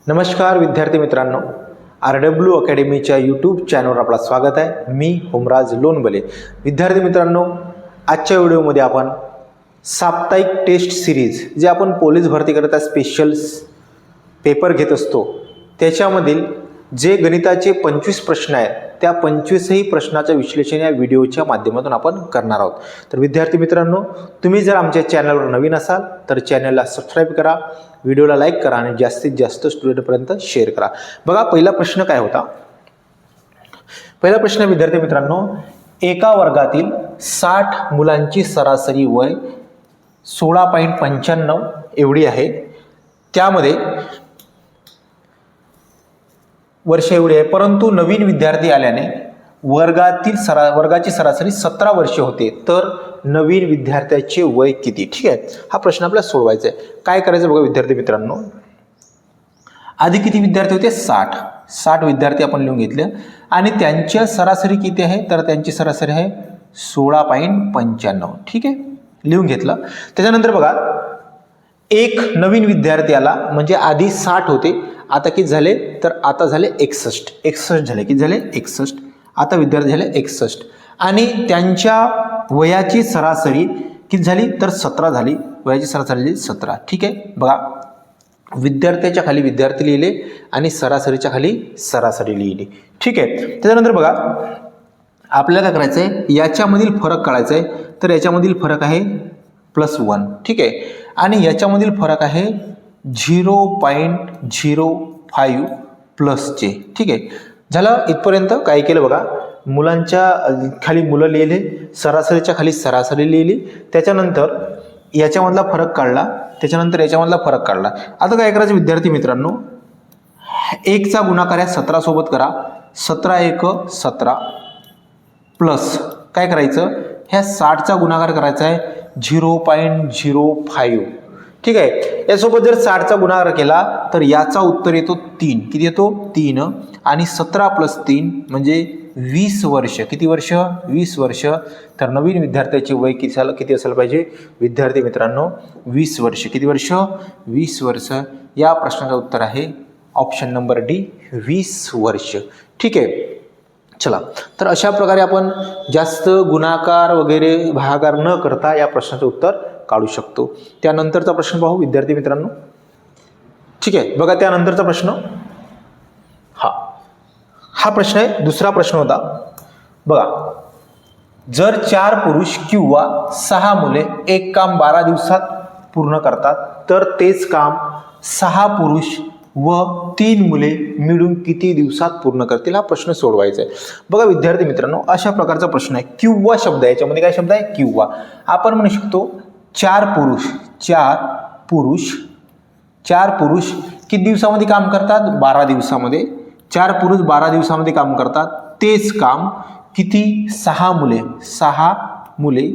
नमस्कार विद्यार्थी मित्रांनो, RW अकॅडमीच्या यूट्यूब चॅनलवर आपलं स्वागत आहे। मी होमराज लोणबले। विद्यार्थी मित्रांनो, आजच्या व्हिडिओमध्ये आपण साप्ताहिक टेस्ट सिरीज जे आपण पोलीस भरतीकरता स्पेशल पेपर घेत असतो त्याच्यामधील जे गणिताचे 25 प्रश्न आहेत त्या 25ही प्रश्नाचं विश्लेषण या व्हिडिओच्या माध्यमातून आपण करणार आहोत। तर विद्यार्थी मित्रांनो, तुम्ही जर आमच्या चॅनलवर नवीन असाल तर चॅनलला सबस्क्राइब करा, व्हिडिओला लाईक करा आणि जास्तीत जास्त स्टुडंटपर्यंत शेअर करा। बघा, पहिला प्रश्न काय होता। पहिला प्रश्न विद्यार्थी मित्रांनो, एका वर्गातील 60 मुलांची सरासरी वय 16.95 एवढी आहे। त्यामध्ये वर्ष एवढी आहे, परंतु नवीन विद्यार्थी आल्याने वर्गाची सरासरी 17 वर्षे होते, तर नवीन विद्यार्थ्याचे वय किती? ठीक आहे, हा प्रश्न आपल्याला सोडवायचा आहे। काय करायचं बघा विद्यार्थी मित्रांनो, आधी किती विद्यार्थी होते? 60 विद्यार्थी आपण लिहून घेतले आणि त्यांची सरासरी किती आहे? तर त्यांची सरासरी आहे 16.95। ठीक आहे, लिहून घेतलं। त्याच्यानंतर बघा, एक नवीन विद्यार्थी आला, म्हणजे आधी 60 होते, आता किती झाले? तर आता झाले 61 झाले। किती झाले? 61। आता विद्यार्थी झाले 61 आणि त्यांच्या वयाची सरासरी किती झाली? तर 17 झाली। वयाची सरासरी झाली 17। ठीक आहे, बघा, विद्यार्थ्याच्या खाली विद्यार्थी लिहिले आणि सरासरीच्या खाली सरासरी लिहिली। ठीक आहे, त्याच्यानंतर बघा, आपल्याला काय करायचं आहे? याच्यामधील फरक काढायचा आहे। तर याच्यामधील फरक आहे +1। ठीक आहे, आणि याच्यामधील फरक आहे 0.05 प्लस j। ठीक आहे, झालं इथपर्यंत। काय केलं बघा, मुलांच्या खाली मुलं लिहिले, सरासरीच्या खाली सरासरी लिहिली, त्याच्यानंतर याच्यामधला फरक काढला, त्याच्यानंतर याच्यामधला फरक काढला। आता काय करायचं विद्यार्थी मित्रांनो, 1 चा गुणाकार या 17 सोबत करा, 17 × 1 = 17 प्लस काय करायचं, ह्या 60 चा गुणाकार करायचा आहे 0.05। ठीक आहे, यासोबत जर 60 चा गुणाकार केला तर याचा उत्तर येतो 3। किती येतो? 3 आणि 17 + 3 म्हणजे 20 वर्ष। किती वर्ष? 20 वर्ष। तर नवीन विद्यार्थ्याचे वय किती असायला पाहिजे विद्यार्थी मित्रांनो? 20 वर्ष। किती वर्ष? 20 वर्ष। या प्रश्नाचं उत्तर आहे ऑप्शन नंबर डी, 20 वर्ष। ठीक आहे, चला, तर अशा प्रकारे आपण जास्त गुणाकार वगैरे भागाकार न करता या प्रश्नाचं उत्तर काढू शकतो। त्यानंतरचा प्रश्न पाहू विद्यार्थी मित्रांनो। ठीक आहे, बघा, त्यानंतरचा प्रश्न हा प्रश्न आहे, दुसरा प्रश्न होता। बघा, जर 4 पुरुष किंवा 6 मुले एक काम 12 दिवसात पूर्ण करतात, तर तेच काम 6 पुरुष व 3 मुले मिळून किती दिवसात पूर्ण करतील? हा प्रश्न सोडवायचा आहे। बघा विद्यार्थी मित्रांनो, अशा प्रकारचा प्रश्न आहे। किंवा शब्द आहे, याच्यामध्ये काय शब्द आहे? किंवा। आपण म्हणू शकतो 4 पुरुष किती दिवसामध्ये काम करतात? 12 दिवसामध्ये। 4 पुरुष 12 दिवसामध्ये काम करतात, तेच काम किती? 6 मुले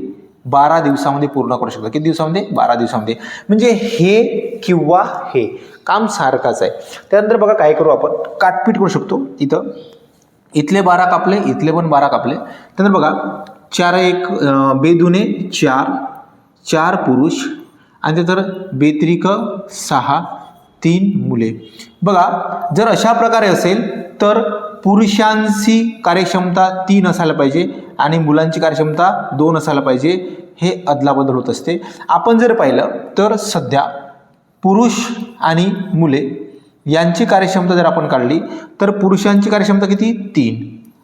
12 दिवसामध्ये पूर्ण करू शकतात। किती दिवसामध्ये? 12 दिवसामध्ये। म्हणजे हे किंवा हे काम सारखाच आहे। त्यानंतर बघा, काय करू आपण? काटपीट करू शकतो। इथले 12 कापले, इथले पण 12 कापले। त्यानंतर बघा, 4 × 1 बेदुने 4 पुरुष आणि त्यानंतर बेत्रिक 6 3 मुले। बघा, जर अशा प्रकारे असेल तर पुरुषांची कार्यक्षमता 3 असायला पाहिजे आणि मुलांची कार्यक्षमता 2 असायला पाहिजे। हे अदलाबदल होत असते। आपण जर पाहिलं तर सध्या पुरुष आणि मुले यांची कार्यक्षमता जर आपण काढली तर पुरुषांची कार्यक्षमता किती? 3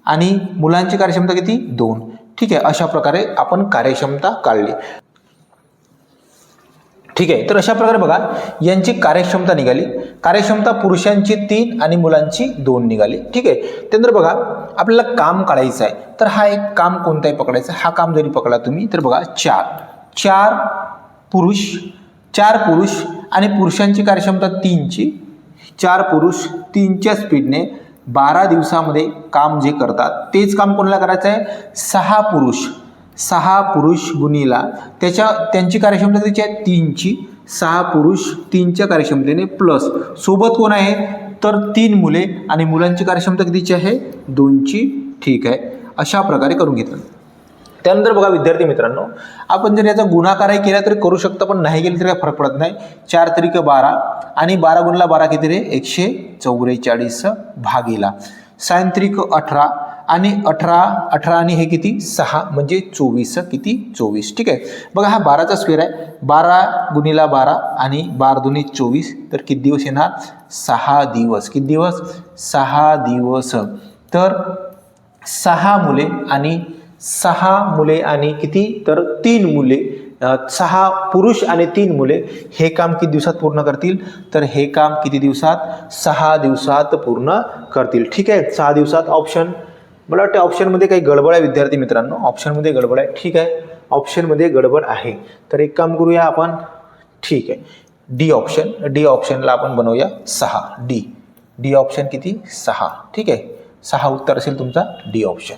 आणि मुलांची कार्यक्षमता किती? 2। ठीक आहे, अशा प्रकारे आपण कार्यक्षमता काढली। ठीक आहे, तर अशा प्रकारे बघा, यांची कार्यक्षमता निघाली। कार्यक्षमता पुरुषांची 3 आणि मुलांची 2 निघाली। ठीक आहे, त्यानंतर बघा, आपल्याला काम काढायचं आहे। तर हा एक काम कोणताही पकडायचा। हा काम जरी पकडला तुम्ही तर बघा, 4 पुरुष आणि पुरुषांची कार्यक्षमता 3ची, 4 पुरुष 3च्या स्पीडने 12 दिवसामध्ये काम जे करतात तेच काम कोणाला करायचं आहे? 6 पुरुष गुणिला त्यांची कार्यक्षमता किती आहे? 3ची। 6 पुरुष 3च्या कार्यक्षमतेने प्लस सोबत कोण आहे? तर 3 मुले आणि मुलांची कार्यक्षमता कितीची आहे? 2ची। ठीक आहे, अशा प्रकारे करून घेतलं। त्यानंतर बघा विद्यार्थी मित्रांनो, आपण जर याचा गुणाकारही केला तरी करू शकतो, पण नाही केली तरी काही फरक पडत नाही. 4 त्रिक 12 आणि 12 गुणला 12 किती रे 144 भागीला साइन त्रिक 18 आणि 18 आणि हे किती 6 म्हणजे 24 किती 24. ठीक आहे. बघा हा 12चा स्क्वेअर आहे. 12 गुणिला 12 आणि 12 दुनी 24 तर किती दिवस येणार 6 दिवस. किती दिवस 6 दिवस. तर 6 मुले आणि किती तर 3 मुले 6 पुरुष आणि 3 मुले हे काम किती दिवसात पूर्ण करतील तर हे काम किती दिवसात 6 दिवसात पूर्ण करतील. ठीक आहे. 6 दिवसात. ऑप्शन मला वाटतं ऑप्शनमध्ये काही गडबड आहे विद्यार्थी मित्रांनो, ऑप्शनमध्ये गडबड आहे. ठीक आहे. ऑप्शनमध्ये गडबड आहे तर एक काम करूया आपण. ठीक आहे. डी ऑप्शनला आपण बनवूया 6. डी ऑप्शन किती 6. ठीक आहे. 6 उत्तर असेल तुमचा डी ऑप्शन.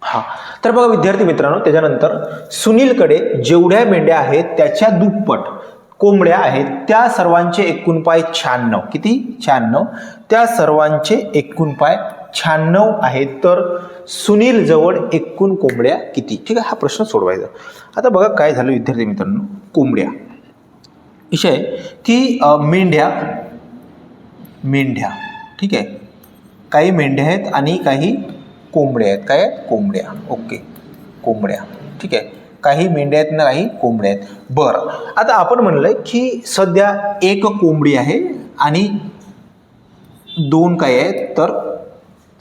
हा तर बघा विद्यार्थी मित्रांनो, त्याच्यानंतर सुनीलकडे जेवढ्या मेंढ्या आहेत त्याच्या दुप्पट कोंबड्या आहेत, त्या सर्वांचे एकूण पाय 96. किती 96. त्या सर्वांचे एकूण पाय 96 आहेत. तर सुनील जवळ एकूण कोंबड्या किती. ठीक आहे. हा प्रश्न सोडवायचा. आता बघा काय झालं विद्यार्थी मित्रांनो, कोंबड्या विषय की मेंढ्या ठीक आहे, काही मेंढ्या आहेत आणि काही कोंबड्या आहेत. काय आहेत कोंबड्या. ओके कोंबड्या. ठीक आहे. काही मेंढ्या आहेत ना काही कोंबड्या आहेत. बरं आता आपण म्हणलंय की सध्या एक कोंबडी आहे आणि 2 काय आहेत तर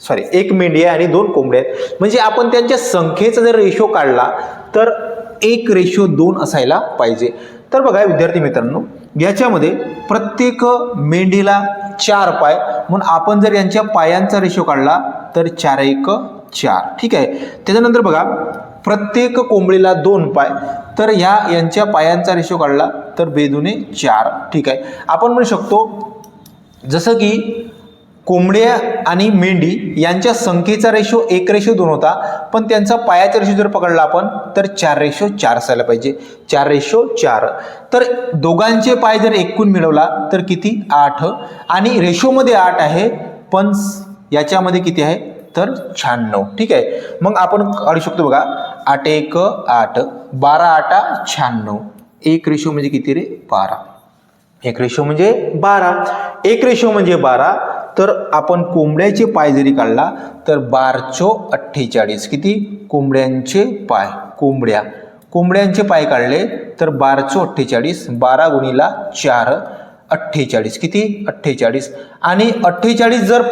सॉरी 1 मेंढी आहे आणि 2 कोंबड्या आहेत. म्हणजे आपण त्यांच्या संख्येचा जर रेशो काढला तर 1:2 असायला पाहिजे. तर बघा विद्यार्थी मित्रांनो, याच्यामध्ये प्रत्येक मेंढीला 4 पाय, म्हणून आपण जर यांच्या पायांचा रेशो काढला तर 4:1 4. ठीक आहे. त्याच्यानंतर बघा प्रत्येक कोंबडीला 2 पाय, तर यांच्या पायांचा रेशो काढला तर 2 4. ठीक आहे. आपण म्हणू शकतो जसं की कोंबड्या आणि मेंढी यांच्या संख्येचा रेशो 1:2 होता, पण त्यांचा पायाचा रेशो जर पकडला आपण तर 4:4 असायला पाहिजे. 4:4. तर दोघांचे पाय जर एकूण मिळवला तर किती 8 आणि रेशोमध्ये 8 आहे, पण याच्यामध्ये किती आहे तर 96. ठीक आहे. मग आपण काढू शकतो बघा 8:1 8, 12:8 96. 1 म्हणजे किती रे 12. 1 म्हणजे 12. 1 म्हणजे 12. तर आपण कोंबड्याचे पाय जरी काढला तर 12:48. किती कोंबड्यांचे पाय कोंबड्यांचे पाय काढले तर 12:48. 12 गुणिला 4 48. किती 48. आणि 48 जर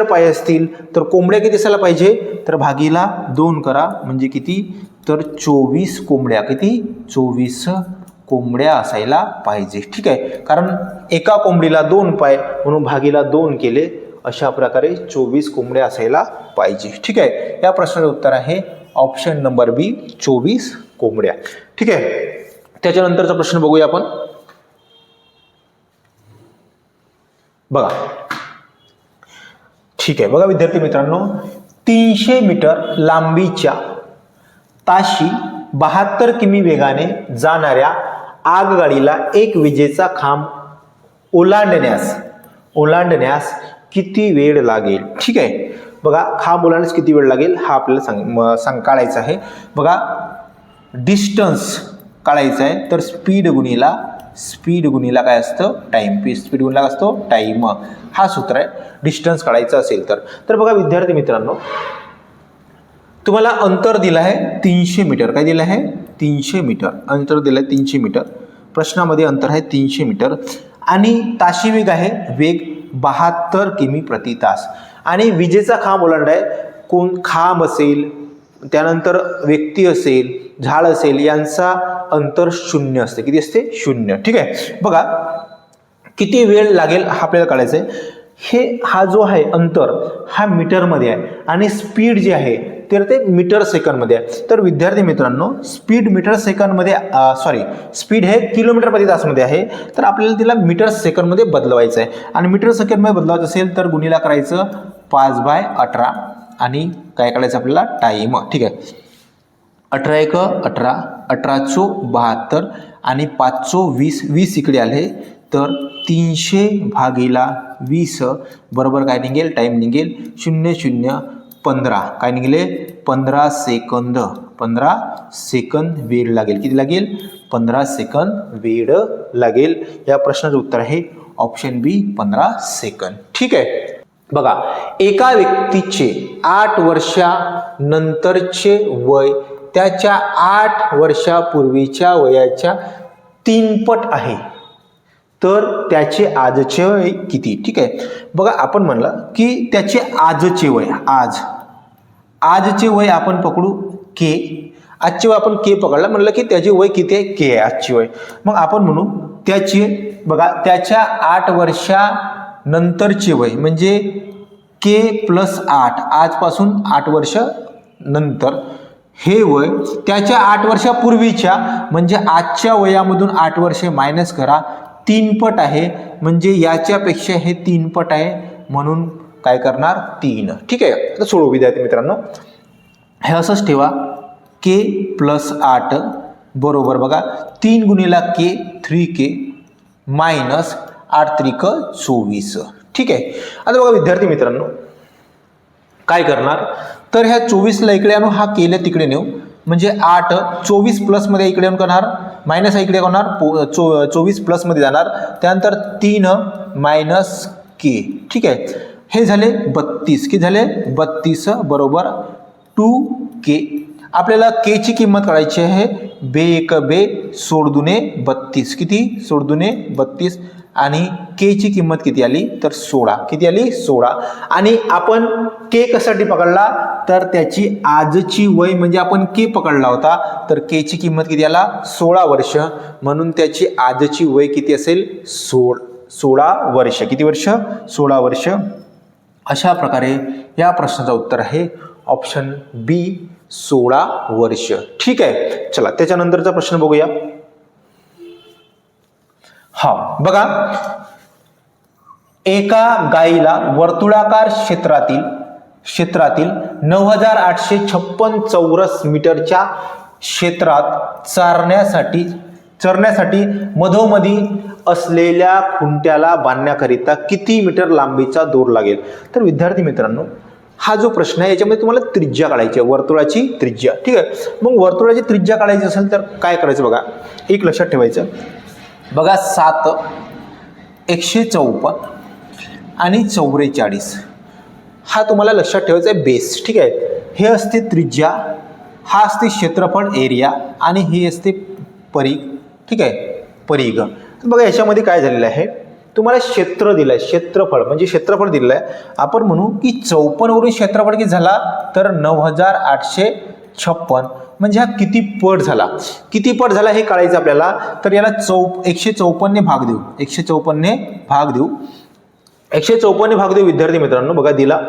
पाय असतील तर कोंबड्या किती असायला पाहिजे तर भागीला 2 करा म्हणजे किती तर 24 कोंबड्या. किती 24 कोंबड्या असायला पाहिजे. ठीक आहे. कारण एका कोंबडीला 2 पाय म्हणून भागीला 2 केले, अशा प्रकारे 24 कोंबड्या असायला पाहिजे. ठीक आहे. या प्रश्नाचं उत्तर आहे ऑप्शन नंबर बी 24 कोंबड्या. ठीक आहे. त्याच्यानंतरचा प्रश्न बघूया आपण. बघा ठीक आहे. बघा विद्यार्थी मित्रांनो, 300 मीटर लांबीच्या ताशी 72 किमी वेगाने जाणाऱ्या आगगाडीला एक विजेचा खांब ओलांडण्यास किती वेळ लागेल. ठीक आहे. बघा खांब ओलांडण्यास किती वेळ लागेल हा आपल्याला काढायचा आहे. बघा डिस्टन्स काढायचं आहे तर स्पीड गुणिला काय असतं टाइम. स्पीड गुणिला काय असतो टाइम. हा सूत्र आहे डिस्टन्स काढायचं असेल तर बघा विद्यार्थी मित्रांनो, तुम्हाला अंतर दिलं आहे 300 मीटर. काय दिलं आहे 300 मीटर. अंतर दिलं आहे 300 मीटर. प्रश्नामध्ये अंतर आहे 300 मीटर आणि ताशी वेग आहे 72 किमी प्रति तास. आणि विजेचा खांब ओलांडाय खांब असेल, त्यानंतर व्यक्ती असेल, झाड असेल, यांचा अंतर 0 असते. किती असते 0. ठीक आहे. बघा किती वेळ लागेल हा आपल्याला काढायचं आहे. हा जो आहे अंतर हा मीटरमध्ये आहे आणि स्पीड जी आहे तर ते मीटर सेकंदमध्ये आहे. तर विद्यार्थी मित्रांनो, स्पीड मीटर सेकंदमध्ये स्पीड हे किलोमीटर प्रति तासमध्ये आहे, तर आपल्याला तिला मीटर सेकंदमध्ये बदलवायचं आहे. आणि मीटर सेकंदमध्ये बदलवायचं असेल तर गुणिला करायचं 5/18 आणि काय काढायचं आपल्याला टाईम. ठीक आहे. 18:1 18, 18:72 आणि 5:20 20 इकडे आले तर 300 भागीला 20 बरोबर काय निघेल टाईम निघेल 00 15 काय निघले 15 सेकंद. 15 सेकंद वेळ लागेल. किती लागेल 15 सेकंद वेळ लागेल. या प्रश्नाचं उत्तर आहे ऑप्शन बी 15 सेकंद. ठीक आहे. बघा एका व्यक्तीचे 8 वर्षानंतरचे वय त्याच्या 8 वर्षापूर्वीच्या वयाच्या 3 पट आहे तर त्याचे आजचे वय किती. ठीक आहे. बघा आपण म्हणलं की त्याचे आजचे वय आजचे वय आपण पकडू के. आजचे वय आपण के पकडला म्हणलं की त्याचे वय किती आहे के आहे आजचे वय. मग आपण म्हणू त्याचे बघा त्याच्या 8 वर्षानंतरचे वय म्हणजे के प्लस 8 आजपासून 8 वर्ष नंतर हे वय त्याच्या 8 वर्षापूर्वीच्या म्हणजे आजच्या वयामधून 8 वर्षे मायनस करा 3 पट आहे म्हणजे याच्यापेक्षा हे 3 पट आहे म्हणून काय करणार 3. ठीक आहे. आता सोडू विद्यार्थी मित्रांनो. हे असंच ठेवा के प्लस 8 बरोबर बघा 3 गुणिला के 3k मायनस 8 त्रिक 24. ठीक आहे. आता बघा विद्यार्थी मित्रांनो काय करणार तर ह्या 24ला इकडे आणू हा केला तिकडे नेऊ म्हणजे 8 24 प्लस मध्ये इकडे येऊन करणार मायनस इकडे होणार 24 प्लस मध्ये जाणार त्यानंतर 3 मायनस के. ठीक आहे. हे झाले 32. किती झाले 32 बरोबर 2k. आपल्याला के ची किंमत काढायची आहे बे 1 बे सोड दुने 32. किती सोड दुने 32 आणि के ची किंमत किती आली तर 16. किती आली 16. आणि आपण के कशासाठी पकडला तर त्याची आजची वय म्हणजे आपण के पकडला होता तर के ची किंमत किती आला 16 वर्ष म्हणून त्याची आजची वय किती असेल 16 वर्ष. किती वर्ष 16 वर्ष. अशा प्रकारे या प्रश्नाचं उत्तर आहे ऑप्शन बी 16 वर्ष. ठीक आहे. चला त्याच्यानंतरचा प्रश्न बघूया. हा बघा एका गायीला वर्तुळाकार क्षेत्रातील 9856 चौरस मीटरच्या क्षेत्रात चरण्यासाठी मधोमधी असलेल्या खुंट्याला बांधण्याकरिता किती मीटर लांबीचा दोर लागेल. तर विद्यार्थी मित्रांनो हा जो प्रश्न आहे याच्यामध्ये तुम्हाला त्रिज्या काढायची आहे वर्तुळाची त्रिज्या. ठीक आहे. मग वर्तुळाची त्रिज्या काढायची असेल तर काय करायचं बघा एक लक्षात ठेवायचं बघा 7 154 आणि 44 हा तुम्हाला लक्षात ठेवायचा आहे बेस. ठीक आहे. हे असते त्रिज्या हा असते क्षेत्रफळ एरिया आणि ही असते परिघ. ठीक आहे परिघ. बघा याच्यामध्ये काय झालेलं आहे तुम्हाला क्षेत्र दिलंय क्षेत्रफळ म्हणजे क्षेत्रफळ दिलेलं आहे. आपण म्हणू की 54 वरून क्षेत्रफळ किती झाला तर 9856 म्हणजे हा किती पट झाला. किती पट झाला हे काढायचं आपल्याला तर याला 154 ने भाग देऊ. 154 ने भाग देऊ. 154 ने भाग देऊ विद्यार्थी मित्रांनो. बघा दिला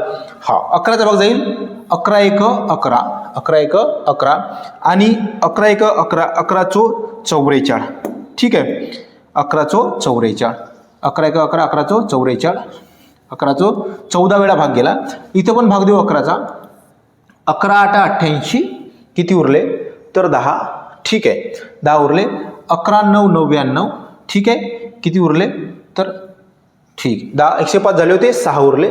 हा 11चा भाग जाईल 11 1 11 11 1 11 आणि 11 1 11 11 चो 44. ठीक आहे. 11 चो 44 11 1 11 11 चो 44 11 चो 14 वेळा भाग गेला. इथे पण भाग देऊ 11चा 11 8 88 किती उरले तर 10. ठीक आहे 10 उरले. 11 9 99 ठीक आहे किती उरले तर ठीक 10 105 झाले होते 6 उरले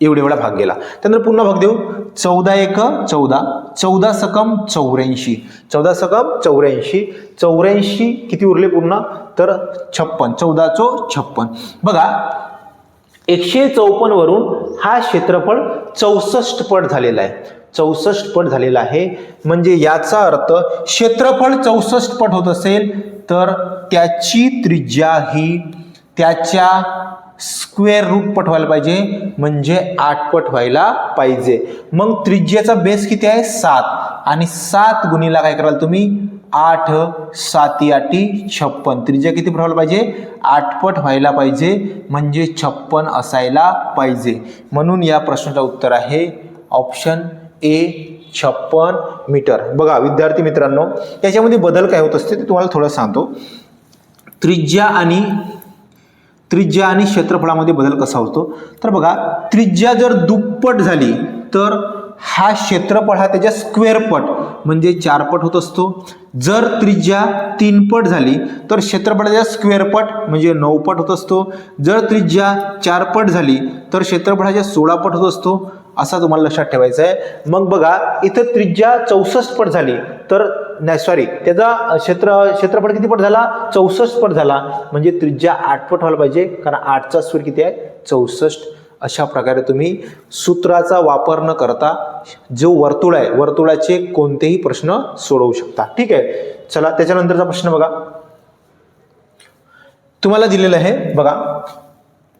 एवढे वेळा भाग गेला. त्यानंतर पुन्हा भाग देऊ 14 1 14 14 सकम 84 14 सकम 84 84 किती उरले पुन्हा तर 56 14 चो 56. बघा 154 वरून हा क्षेत्रफळ 64 पट झालेला आहे. 64 पट झालेला आहे म्हणजे याचा अर्थ क्षेत्रफळ 64 पट होत असेल तर त्याची त्रिज्या ही त्याच्या स्क्वेअर रूट पट व्हायला पाहिजे म्हणजे 8 पट व्हायला पाहिजे. मग त्रिज्याचा बेस किती आहे 7 आणि 7 गुणिला काय कराल तुम्ही 8 7 8 56 त्रिज्या किती पट व्हायला पाहिजे 8 पट व्हायला पाहिजे म्हणजे 56 असायला पाहिजे. म्हणून या प्रश्नाचं उत्तर आहे ऑप्शन ए 56 मीटर. बघा विद्यार्थी मित्रांनो याच्यामध्ये बदल काय होत असते ते तुम्हाला थोडं सांगतो. त्रिज्या आणि क्षेत्रफळामध्ये बदल कसा होतो तर बघा त्रिज्या जर दुप्पट झाली तर हा क्षेत्रफळ हा त्याच्या स्क्वेअर पट म्हणजे 4 पट होत असतो. जर त्रिज्या 3 पट झाली तर क्षेत्रफळाच्या स्क्वेअर पट म्हणजे 9 पट होत असतो. जर त्रिज्या 4 पट झाली तर क्षेत्रफळाच्या 16 पट होत असतो असा तुम्हाला लक्षात ठेवायचा आहे. मग बघा इथं त्रिज्या 64 पट झाली तर नाही सॉरी त्याचा क्षेत्रफळ किती पट झाला 64 पट झाला म्हणजे त्रिज्या 8 पट व्हायला पाहिजे कारण 8चा स्क्वेअर किती आहे 64. अशा प्रकारे तुम्ही सूत्राचा वापर न करता जो वर्तुळ आहे वर्तुळाचे कोणतेही प्रश्न सोडवू शकता. ठीक आहे. चला त्याच्यानंतरचा प्रश्न बघा तुम्हाला दिलेला आहे बघा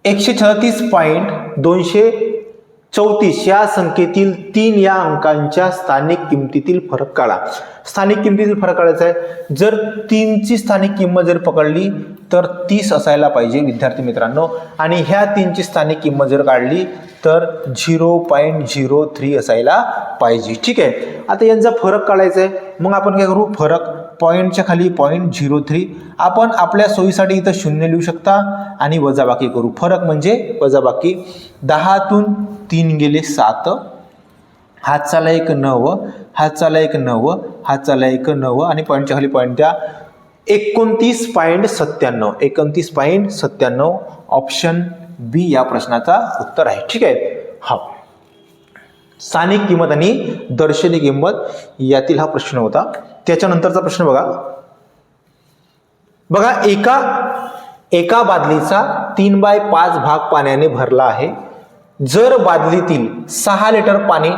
136.234 या संख्येतील 3 या अंकांच्या स्थानिक किमतीतील फरक काढा. स्थानिक किमतीतील फरक काढायचा आहे. जर 3ची स्थानिक किंमत जर पकडली तर 30 असायला पाहिजे विद्यार्थी मित्रांनो आणि ह्या 3ची स्थानिक किंमत जर काढली तर 0.03 असायला पाहिजे. ठीक आहे. आता यांचा फरक काढायचा आहे. मग आपण काय करू फरक पॉईंटच्या खाली 0.03 आपण आपल्या सोयीसाठी इथं 0 लिहू शकता आणि वजाबाकी करू. फरक म्हणजे वजाबाकी 10तून 3 गेले 7 हात चाला एक 9 हात चाला एक 9 हात चाला एक 9 आणि पॉईंटच्या खाली पॉईंट द्या 29.97 29.97 ऑप्शन बी या प्रश्नाचा उत्तर आहे. ठीक आहे. हा स्थानिक किंमत आणि दर्शनी किंमत यातील हा प्रश्न होता. त्याच्यानंतरचा प्रश्न बघा एका बादलीचा 3/5 भाग पाण्याने भरला आहे. जर बादलीतील 6 लिटर पाणी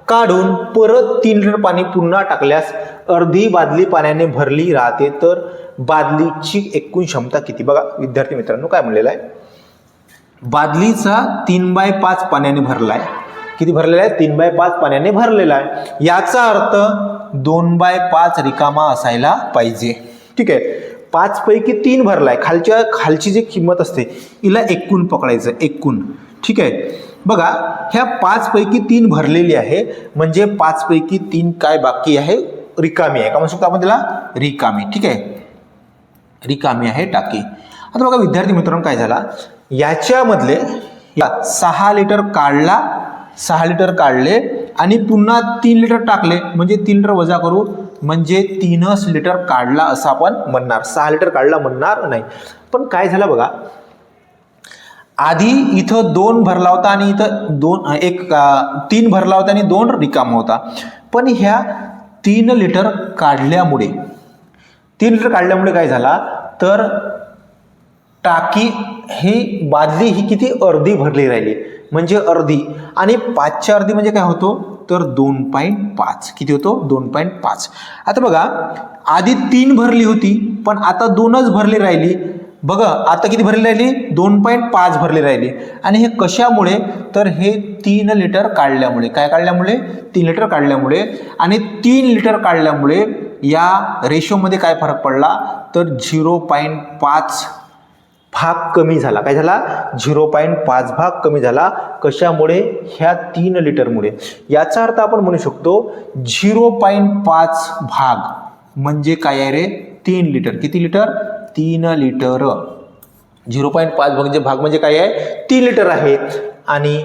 काढून परत 3 लिटर पाणी पुन्हा टाकल्यास अर्धी बादली पाण्याने भरली राहते तर बादलीची एकूण क्षमता किती. बघा विद्यार्थी मित्रांनो काय म्हणलेलं आहे बादलीचा 3/5 पाण्याने भरला आहे. किती भरलेला आहे 3/5 पाण्याने भरलेला आहे. याचा अर्थ 2/5 रिकामा असायला पाहिजे. ठीक आहे. 5 पैकी 3 भरलाय खालची जी किंमत असते हिला एकूण पकडायचं एकूण. ठीक आहे. बघा ह्या 5 पैकी 3 भरलेली आहे म्हणजे 5 पैकी 3 काय बाकी आहे रिकामी आहे का म्हणू शकतो आपण त्याला रिकामी. ठीक आहे. रिकामी आहे टाकी. आता बघा विद्यार्थी मित्रांनो काय झाला याच्यामधले 6 लिटर काढला 6 लिटर काढले आणि पुन्हा 3 लिटर टाकले म्हणजे 3 लिटर वजा करू म्हणजे 3च लिटर काढला असं आपण म्हणणार. 6 लिटर काढला म्हणणार नाही. पण काय झालं बघा आधी इथं 2 भरला होता आणि इथं 3 भरला होता आणि 2 रिकामा होता. पण ह्या 3 लिटर काढल्यामुळे काय झाला तर टाकी ही बादली ही किती अर्धी भरली राहिली म्हणजे अर्धी आणि 5च्या अर्धी म्हणजे काय होतो तर 2.5 किती होतो 2.5. आता बघा आधी 3 भरली होती पण आता 2च भरली राहिली. बघा आता किती भरली राहिली 2.5 भरली राहिली आणि हे कशामुळे तर हे 3 लिटर काढल्यामुळे. काय काढल्यामुळे 3 लिटर काढल्यामुळे आणि 3 लिटर काढल्यामुळे या रेशोमध्ये काय फरक पडला तर 0.5 भाग कमी झाला. काय झाला 0.5 भाग कमी झाला. कशामुळे ह्या 3 लिटरमुळे. याचा अर्थ आपण म्हणू शकतो 0.5 भाग म्हणजे काय आहे रे 3 लिटर. किती लिटर 3 लिटर. 0.5 भाग म्हणजे काय आहे 3 लिटर आहे आणि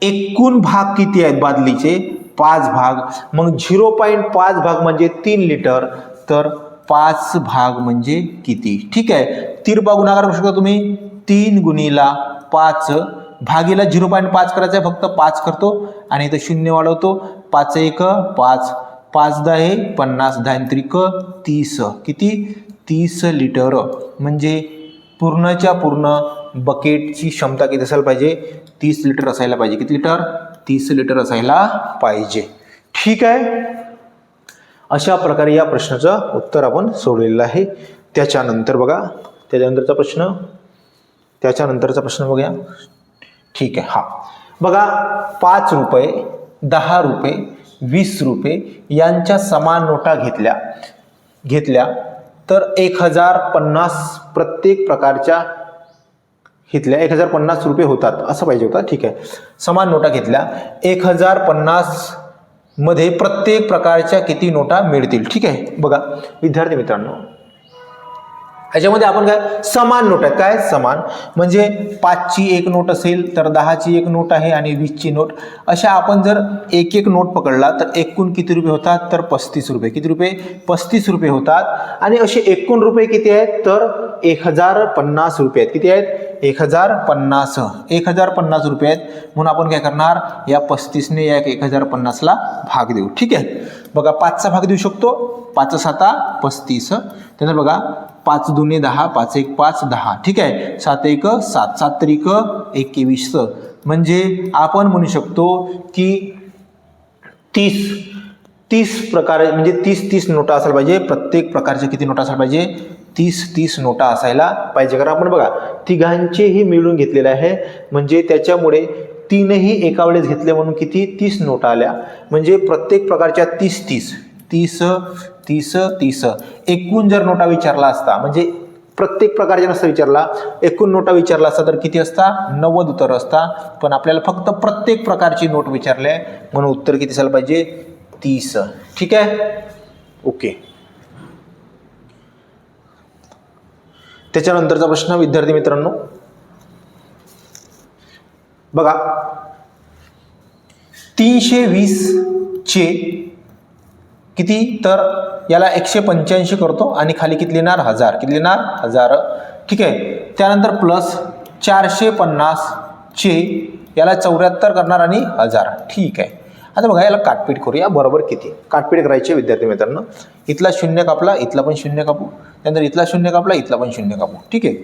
एकूण भाग किती आहेत बादलीचे 5 भाग. मग 0.5 भाग म्हणजे 3 लिटर तर 5 भाग म्हणजे किती. ठीक आहे. तिरपा गुणाकार करू शकता तुम्ही 3 गुणिला 5 भागीला 0.5 करायचं आहे फक्त 5 करतो आणि इथं 0 वाढवतो 5 1 5 5 10 50 10 त्रिक 30 किती 30 लिटर म्हणजे पूर्णच्या पूर्ण बकेटची क्षमता किती असायला पाहिजे 30 लिटर असायला पाहिजे. किती लिटर 30 लिटर असायला पाहिजे. ठीक आहे. अशा प्रकारे या प्रश्नाचं उत्तर आपण सोडलेलं आहे. त्याच्यानंतर बघा त्याच्यानंतरचा प्रश्न बघूया. ठीक आहे. हा बघा 5 रुपये 10 रुपये 20 रुपये यांच्या समान नोटा घेतल्या तर 1050 प्रत्येक प्रकारच्या घेतल्या 1050 रुपये होतात असं पाहिजे होतं. ठीक आहे. समान नोटा घेतल्या 1050 मध्ये प्रत्येक प्रकारच्या किती नोटा मिळतील. ठीक आहे. बघा विद्यार्थी मित्रांनो याच्यामध्ये आपण काय समान नोट आहेत, काय समान म्हणजे 5ची एक नोट असेल तर 10ची एक नोट आहे आणि 20ची नोट, अशा आपण जर एक एक नोट पकडला तर एकूण किती रुपये होतात तर 35 रुपये. किती रुपये 35 रुपये होतात. आणि असे एकूण रुपये किती आहेत तर 1050 रुपये आहेत. किती आहेत 1050 रुपये आहेत. म्हणून आपण काय करणार या 35ने या 1050ला भाग देऊ. ठीक आहे बघा 5चा भाग देऊ शकतो. 5 7 35. त्यानंतर बघा 5 2 10 5 1 5 10. ठीक आहे 7 1 7 7 3 21. म्हणजे आपण म्हणू शकतो की 30 प्रकारे म्हणजे 30 नोटा असायला पाहिजे. प्रत्येक प्रकारचे किती नोटा असायला पाहिजे 30 नोटा असायला पाहिजे. कारण आपण बघा तिघांचेही मिळून घेतलेले आहे म्हणजे त्याच्यामुळे तीनही एका वेळेस घेतले म्हणून किती 30 नोटा आल्या. म्हणजे प्रत्येक प्रकारच्या 30 एकूण जर नोटा विचारला असता म्हणजे प्रत्येक प्रकारच्या नसता विचारला एकूण नोटा विचारला असता तर किती असता 90 उत्तर असता. पण आपल्याला फक्त प्रत्येक प्रकारची नोट विचारली आहे म्हणून उत्तर किती असायला पाहिजे 30. ठीक आहे ओके. त्याच्यानंतरचा प्रश्न विद्यार्थी मित्रांनो बघा 320 चे किती तर याला 185 करतो आणि खाली किती लिहिणार 1000. किती लिहिणार 1000. ठीक आहे. त्यानंतर प्लस 450 चे याला 74 करणार आणि 1000. ठीक आहे. आता बघा याला काटपीट करूया. बरोबर किती काटपीट करायची विद्यार्थी मित्रांनो. इथला 0 कापला इथला पण 0 कापू. त्यानंतर इथला 0 कापला इथला पण 0 कापू. ठीक आहे.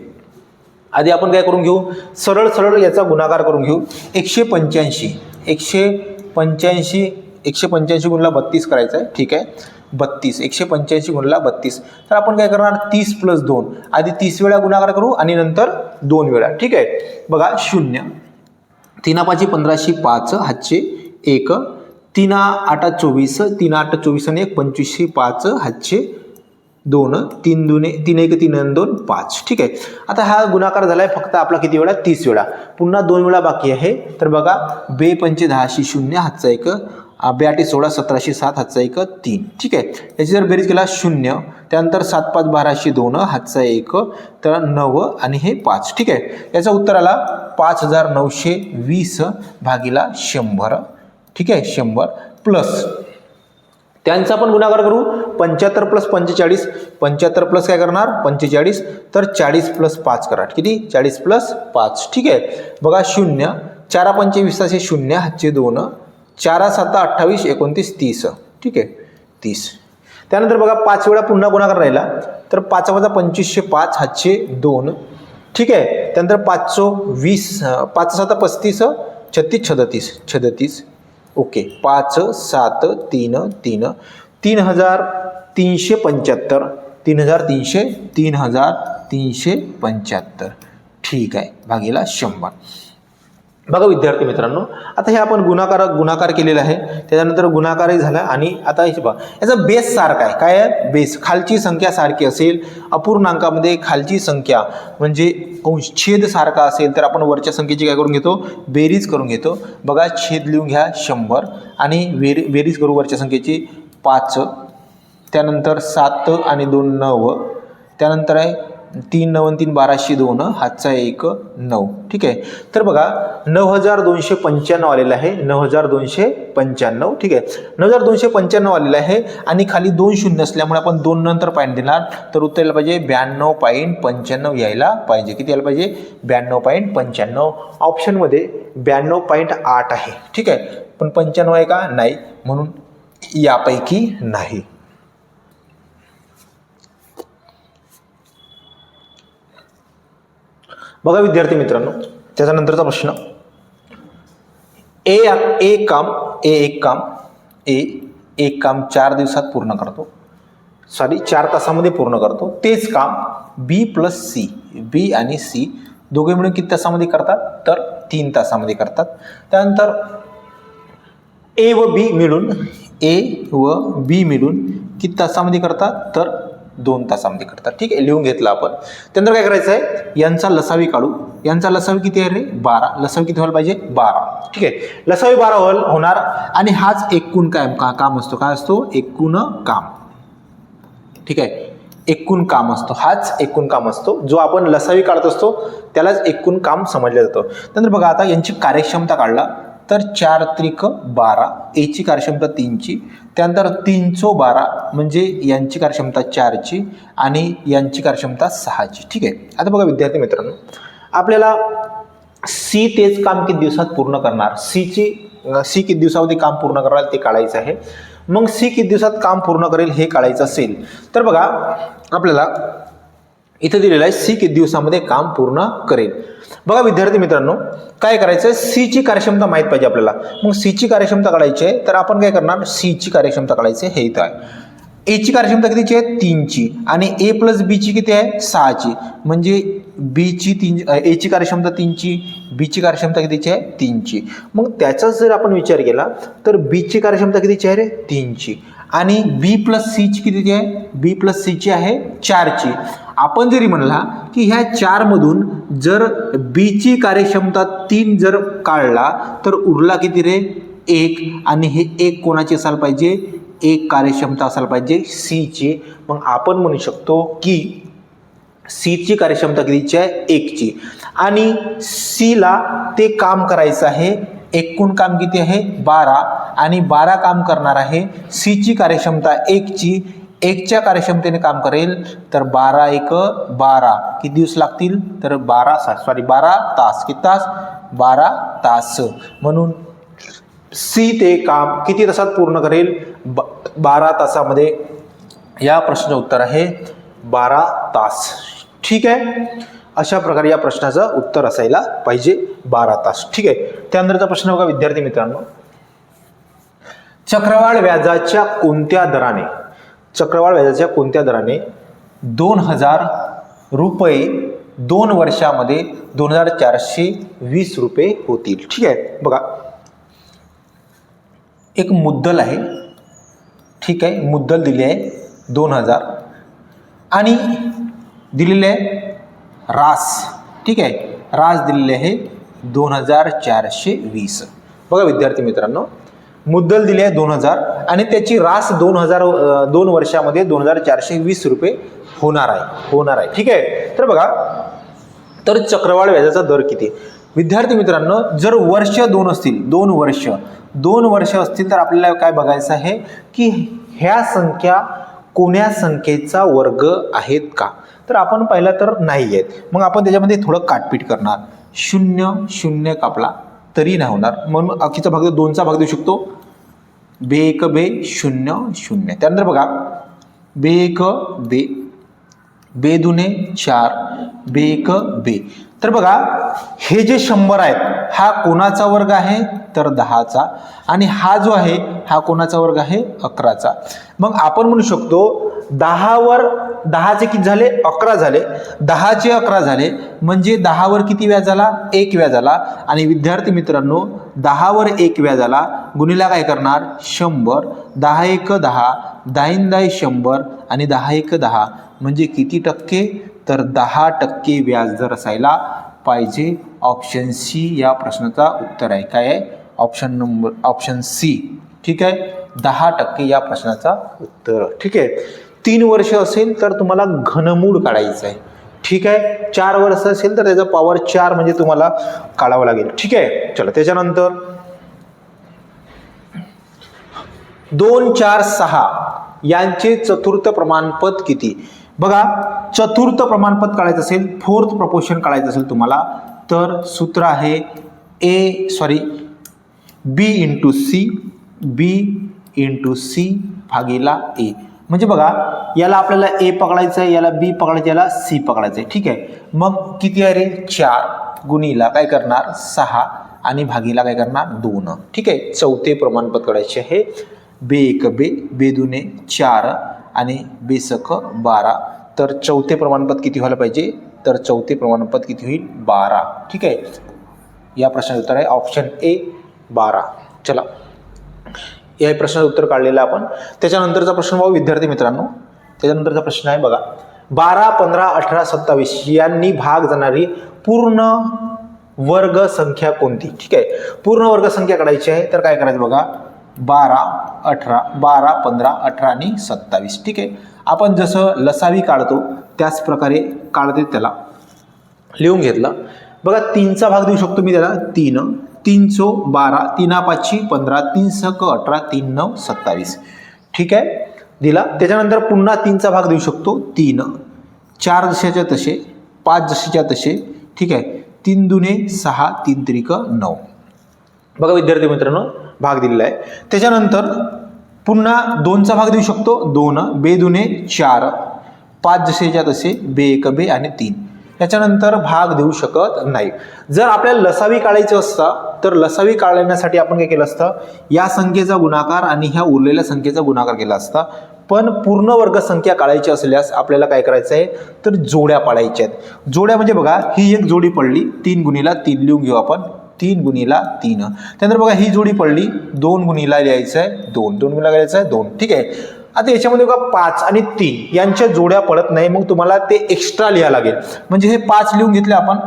आधी आपण काय करून घेऊ सरळ याचा गुणाकार करून घेऊ. 185 गुणला 32 करायचा आहे. ठीक आहे 32 185 गुणला 32. तर आपण काय करणार 30 + 2 आधी 30 वेळा गुणाकार करू आणि नंतर 2 वेळा. ठीक आहे बघा 0 3 5 15 5 हातचे 1 3 8 24 3 8 24 आणि 1 25 5 हातचे 2 3 2 3 1 3 2 5. ठीक आहे. आता हा गुणाकार झालाय फक्त आपला किती वेळा 30 वेळा. पुन्हा 2 वेळा बाकी आहे. तर बघा 2 5 10 0 हातचा 1 2 8 16 17 7 हातचा 1 3. ठीक आहे. याची जर बेरीज केला 0 त्यानंतर 7 5 12 2 हातचा 1 तर 9 आणि हे 5. ठीक आहे. याचा उत्तर आला 5920 भागिला 100. ठीक आहे 100 प्लस त्यांचा पण गुणाकार करू 75 + 45 75 प्लस काय करणार 45 तर 40 + 5 करा. किती 40 + 5. ठीक आहे बघा 0 4 5 20 0 हातचे 2 4 7 28 29 30. ठीक आहे 30. त्यानंतर बघा 5 वेळा पुन्हा गुणाकार राहिला तर 5 + 25 5 हातचे 2. ठीक आहे. त्यानंतर 5 20 5 7 35 36 37. ओके 5 7 3 3 3375 3375. ठीक आहे भागिला 100. बघा विद्यार्थी मित्रांनो आता हे आपण गुणाकार केलेला आहे. त्याच्यानंतर गुणाकारही झाला आणि आता हे बघा याचा बेस सारखा आहे. काय आहे बेस खालची संख्या सारखी असेल अपूर्णांकामध्ये खालची संख्या म्हणजे छेद सारखा असेल तर आपण वरच्या संख्येची काय करून घेतो बेरीज करून घेतो. बघा छेद लिहून घ्या 100 आणि बेरीज करू वरच्या संख्येची 5 त्यानंतर 7 आणि 2 9 त्यानंतर आहे 3 9 3 1202 हातचा 1 9. ठीक आहे. तर बघा 9295 आलेला आहे 9295. ठीक आहे 9295 आलेला आहे आणि खाली 2 शून्य असल्यामुळे आपण 2 नंतर पॉईंट देणार तर उत्तर यायला पाहिजे 92.95 यायला पाहिजे. किती यायला पाहिजे 92.95. ऑप्शनमध्ये 92.8 आहे. ठीक आहे पण 95 आहे का नाही म्हणून यापैकी नाही. बघा विद्यार्थी मित्रांनो त्याच्यानंतरचा प्रश्न एक काम 4 दिवसात पूर्ण करतो 4 तासामध्ये पूर्ण करतो. तेच काम बी + सी बी आणि सी दोघे मिळून किती तासामध्ये करतात तर 3 तासामध्ये करतात. त्यानंतर ए व बी मिळून किती तासामध्ये करतात तर 2 तासामध्ये करतात. ठीक आहे लिहून घेतलं आपण. त्यानंतर काय करायचं आहे यांचा लसावी काढू. यांचा लसावी किती आहे रे 12. लसावी किती व्हायला पाहिजे 12. ठीक आहे लसावी 12 होणार आणि हाच एकूण काम असतो. काय असतो एकूण काम. ठीक आहे एकूण काम असतो, हाच एकूण काम असतो. जो आपण लसावी काढत असतो त्यालाच एकूण काम समजलं जातं. नंतर बघा आता यांची कार्यक्षमता काढला तर 4 त्रिक 12, एची कार्यक्षमता 3ची, त्यानंतर 3 चो 12 म्हणजे यांची कार्यक्षमता 4ची आणि यांची कार्यक्षमता 6ची. ठीक आहे. आता बघा विद्यार्थी मित्रांनो, आपल्याला सी तेच काम किती दिवसात पूर्ण करणार, सी किती दिवसामध्ये काम पूर्ण करणार ते काढायचं आहे. मग सी किती दिवसात काम पूर्ण करेल हे काढायचं असेल तर बघा आपल्याला इथं दिलेलं आहे सी किती दिवसामध्ये काम पूर्ण करेल. बघा विद्यार्थी मित्रांनो, काय करायचं, सी ची कार्यक्षमता माहित पाहिजे आपल्याला. मग सी ची कार्यक्षमता काढायची आहे तर आपण काय करणार, सी ची कार्यक्षमता काढायची हे इथं आहे. ए ची कार्यक्षमता कितीची आहे, 3ची, आणि ए प्लस बी ची किती आहे, 6ची, म्हणजे बी ची ए ची कार्यक्षमता 3ची, बी ची कार्यक्षमता कितीची आहे, 3ची. मग त्याचाच जर आपण विचार केला तर बी ची कार्यक्षमता कितीची आहे रे, 3ची, आणि बी प्लस सी ची कितीची आहे, बी प्लस सी ची आहे 4ची. आपण जरी म्हणला की ह्या 4 मधून जर बी ची कार्यक्षमता 3 जर काढला तर उरला किती रे, 1, आणि हे 1 कोणाची असायला पाहिजे, 1 कार्यक्षमता असायला पाहिजे सी ची. मग आपण म्हणू शकतो की सी ची कार्यक्षमता कितीची आहे, 1ची, आणि सी ला ते काम करायचं आहे, एकूण काम किती आहे 12, आणि 12 काम करणार आहे. सी ची कार्यक्षमता 1ची, 1च्या कार्यक्षमतेने काम करेल तर 12 1 12, किती दिवस लागतील तर 12 तास. किती तास, 12 तास. म्हणून सी ते काम किती तासात पूर्ण करेल, 12 तासामध्ये. या प्रश्नाचं उत्तर आहे 12 तास. ठीक आहे. अशा प्रकारे या प्रश्नाचं उत्तर असायला पाहिजे 12 तास. ठीक आहे. त्यानंतरचा प्रश्न बघा विद्यार्थी मित्रांनो, चक्रवाढ व्याजाच्या कोणत्या दराने, चक्रवाढ व्याजाच्या कोणत्या दराने 2000 रुपये 2 वर्षामध्ये 2420 रुपये होतील. ठीक आहे. बघा एक मुद्दल आहे, ठीक आहे, मुद्दल दिली आहे 2000 आणि दिलेले आहे रास. ठीक आहे, रास दिलेले आहे 2420. बघा विद्यार्थी मित्रांनो, मुद्दल दिली आहे 2000 आणि त्याची रास 2 वर्षामध्ये 2420 रुपये होणार आहे. ठीक आहे. तर बघा, तर चक्रवाढ व्याजाचा दर किती. विद्यार्थी मित्रांनो, जर वर्ष 2 असतील, 2 वर्ष असतील तर आपल्याला काय बघायचं आहे की ह्या संख्या कोण्या संख्येचा वर्ग आहेत का. तर आपण पाहिला तर नाही आहेत. मग आपण त्याच्यामध्ये थोडं काटपीट करणार, 0 0 कापला तरी नाही होणार, म्हणून बाकीचा भाग 2चा भाग देऊ शकतो. बे 1 बे 0 0. त्यानंतर बघा बे 1 बे, बे 2 4, बे 1 बे. तर बघा हे जे 100 आहेत हा कोणाचा वर्ग आहे तर 10चा, आणि हा जो आहे हा कोणाचा वर्ग आहे 11चा. मग आपण म्हणू शकतो 10 वर 10चे किती झाले, 11 झाले, 10चे 11 झाले, म्हणजे 10 वर किती व्याज आला, 1 व्याज आला. आणि विद्यार्थी मित्रांनो, 10 वर 1 व्याज आला गुणिला काय करणार 100, 10 1 10, 10 10 100, आणि 10 1 10 म्हणजे किती टक्के तर 10% व्याज दर असायला पाहिजे. ऑप्शन सी या प्रश्नाचा उत्तर आहे. काय आहे, ऑप्शन सी. ठीक आहे, 10% या प्रश्नाचा उत्तर. ठीक आहे. 3 वर्ष असेल तर तुम्हाला घनमूळ काढायचं आहे. ठीक आहे. 4 वर्ष असेल तर त्याचा पॉवर 4 म्हणजे तुम्हाला काढावं लागेल. ठीक आहे. चला त्याच्यानंतर 2 4 6 यांचे चतुर्थ प्रमाणपद किती. बघा, चतुर्थ प्रमाणपद काढायचं असेल, 4th प्रपोर्शन काढायचं असेल तुम्हाला, तर सूत्र आहे बी इंटू सी भागीला ए. म्हणजे बघा याला आपल्याला ए पकडायचं आहे, याला बी पकडायचं, याला सी पकडायचं आहे. ठीक आहे. मग किती आहे रे, 4 गुणीला काय करणार 6 आणि भागीला काय करणार 2. ठीक आहे. चौथे प्रमाणपद काढायचे आहे. बे 1 बे, बे 2 4 आणि बे 1 12. तर चौथे प्रमाणपद किती व्हायला पाहिजे, तर चौथे प्रमाणपद किती होईल 12. ठीक आहे. या प्रश्नाचं उत्तर आहे ऑप्शन ए 12. चला या प्रश्नाचं उत्तर काढलेलं आपण. त्याच्यानंतरचा प्रश्न बघू विद्यार्थी मित्रांनो. त्याच्यानंतरचा प्रश्न आहे बघा, 12 15 18 27 यांनी भाग जाणारी पूर्ण वर्ग संख्या कोणती. ठीक आहे. पूर्ण वर्ग संख्या काढायची आहे तर काय करायचं बघा, 12, 18, 12, 15, 18 आणि 27. ठीक आहे, आपण जसं लसावी काढतो त्याच प्रकारे काढते, त्याला लिहून घेतलं. बघा 3चा भाग देऊ शकतो मी त्याला, 3, 3 चो 12, 3 5 15, 3 6 18, 3 9 27. ठीक आहे, दिला. त्याच्यानंतर पुन्हा 3चा भाग देऊ शकतो, 3, 4 जशाच्या तसे, 5 जशाच्या तसे. ठीक आहे, 3 दुने 6, 3 त्रिक 9. बघा विद्यार्थी मित्रांनो, भाग दिलेला आहे. त्याच्यानंतर पुन्हा 2चा भाग देऊ शकतो, 2, बे दुने 4, 5 जसेच्या तसे, बे 1 बे आणि 3. त्याच्यानंतर भाग देऊ शकत नाही. जर आपल्याला लसावी काढायचं असतं तर लसावी काढण्यासाठी आपण काय केलं असतं, या संख्येचा गुणाकार आणि ह्या उरलेल्या संख्येचा गुणाकार केला असता. पण पूर्ण वर्ग संख्या काढायची असल्यास आपल्याला काय करायचं आहे, तर जोड्या पाडायच्या आहेत. जोड्या म्हणजे बघा, ही एक जोडी पडली, 3 गुणिला 3 लिहून घेऊ आपण, 3 गुणिला 3. त्यानंतर बघा ही जोडी पडली, 2 गुणिला लिहायचं आहे 2, 2 गुणिला लिहायचं आहे 2. ठीक आहे, आता याच्यामध्ये बघा 5 आणि 3 यांच्या जोड्या पडत नाही, मग तुम्हाला ते एक्स्ट्रा लिहावं लागेल. म्हणजे हे 5 लिहून घेतले आपण,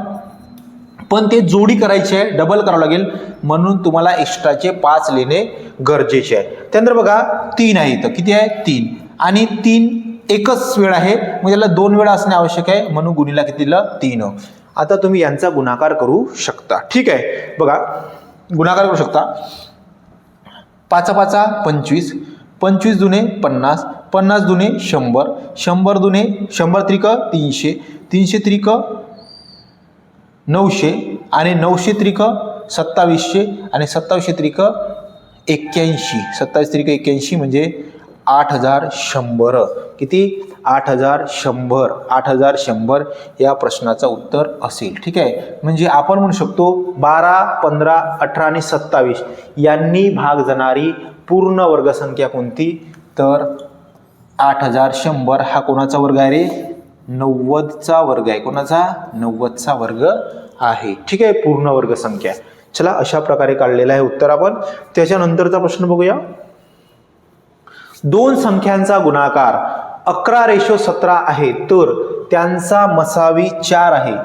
पण ते जोडी करायची आहे, डबल करावं लागेल, म्हणून तुम्हाला एक्स्ट्राचे 5 लिहिणे गरजेचे आहे. त्यानंतर बघा 3 आहे, इथं किती आहे 3, आणि 3 एकच वेळ आहे, मग याला 2 वेळा असणे आवश्यक आहे, म्हणून गुणिला किती लिहिलं 3. आता तुम्ही यांचा गुणाकार करू शकता. ठीक आहे, बघा गुणाकार करू शकता. 5 5 25, 25 दुने 50, 50 दुने 100, 100 दुने 100 त्रिक 300, 300 त्रिक 900 आणि 900 त्रिक 2700 आणि 2700 त्रिक 81, 27 त्रिक 81 म्हणजे 8100. किती? 8100. 8100 या प्रश्नाचं उत्तर असेल. ठीक आहे, म्हणजे आपण म्हणू शकतो 12, 15, 18 आणि 27 यांनी भाग जाणारी पूर्ण वर्गसंख्या कोणती, तर 8100 हा कोणाचा वर्ग आहे रे, 90चा वर्ग आहे. कोणाचा? 90चा वर्ग आहे. ठीक आहे, पूर्ण वर्गसंख्या. चला अशा प्रकारे काढलेला आहे उत्तर आपण. त्याच्यानंतरचा प्रश्न बघूया. दोन संख्यांचा गुणाकार 11:17 आहे, तर त्यांचा मसावी 4 आहे.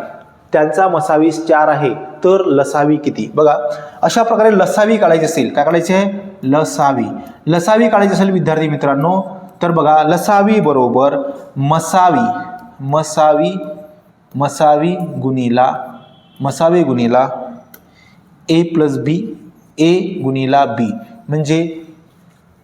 त्यांचा मसावी 4 आहे, तर लसावी किती? बघा अशा प्रकारे लसावी काढायची असेल, काय काढायचे आहे? लसावी. लसावी काढायची असेल विद्यार्थी मित्रांनो, तर बघा लसावी बरोबर मसावी, मसावी मसावी गुणिला ए प्लस बी, ए गुणिला बी, म्हणजे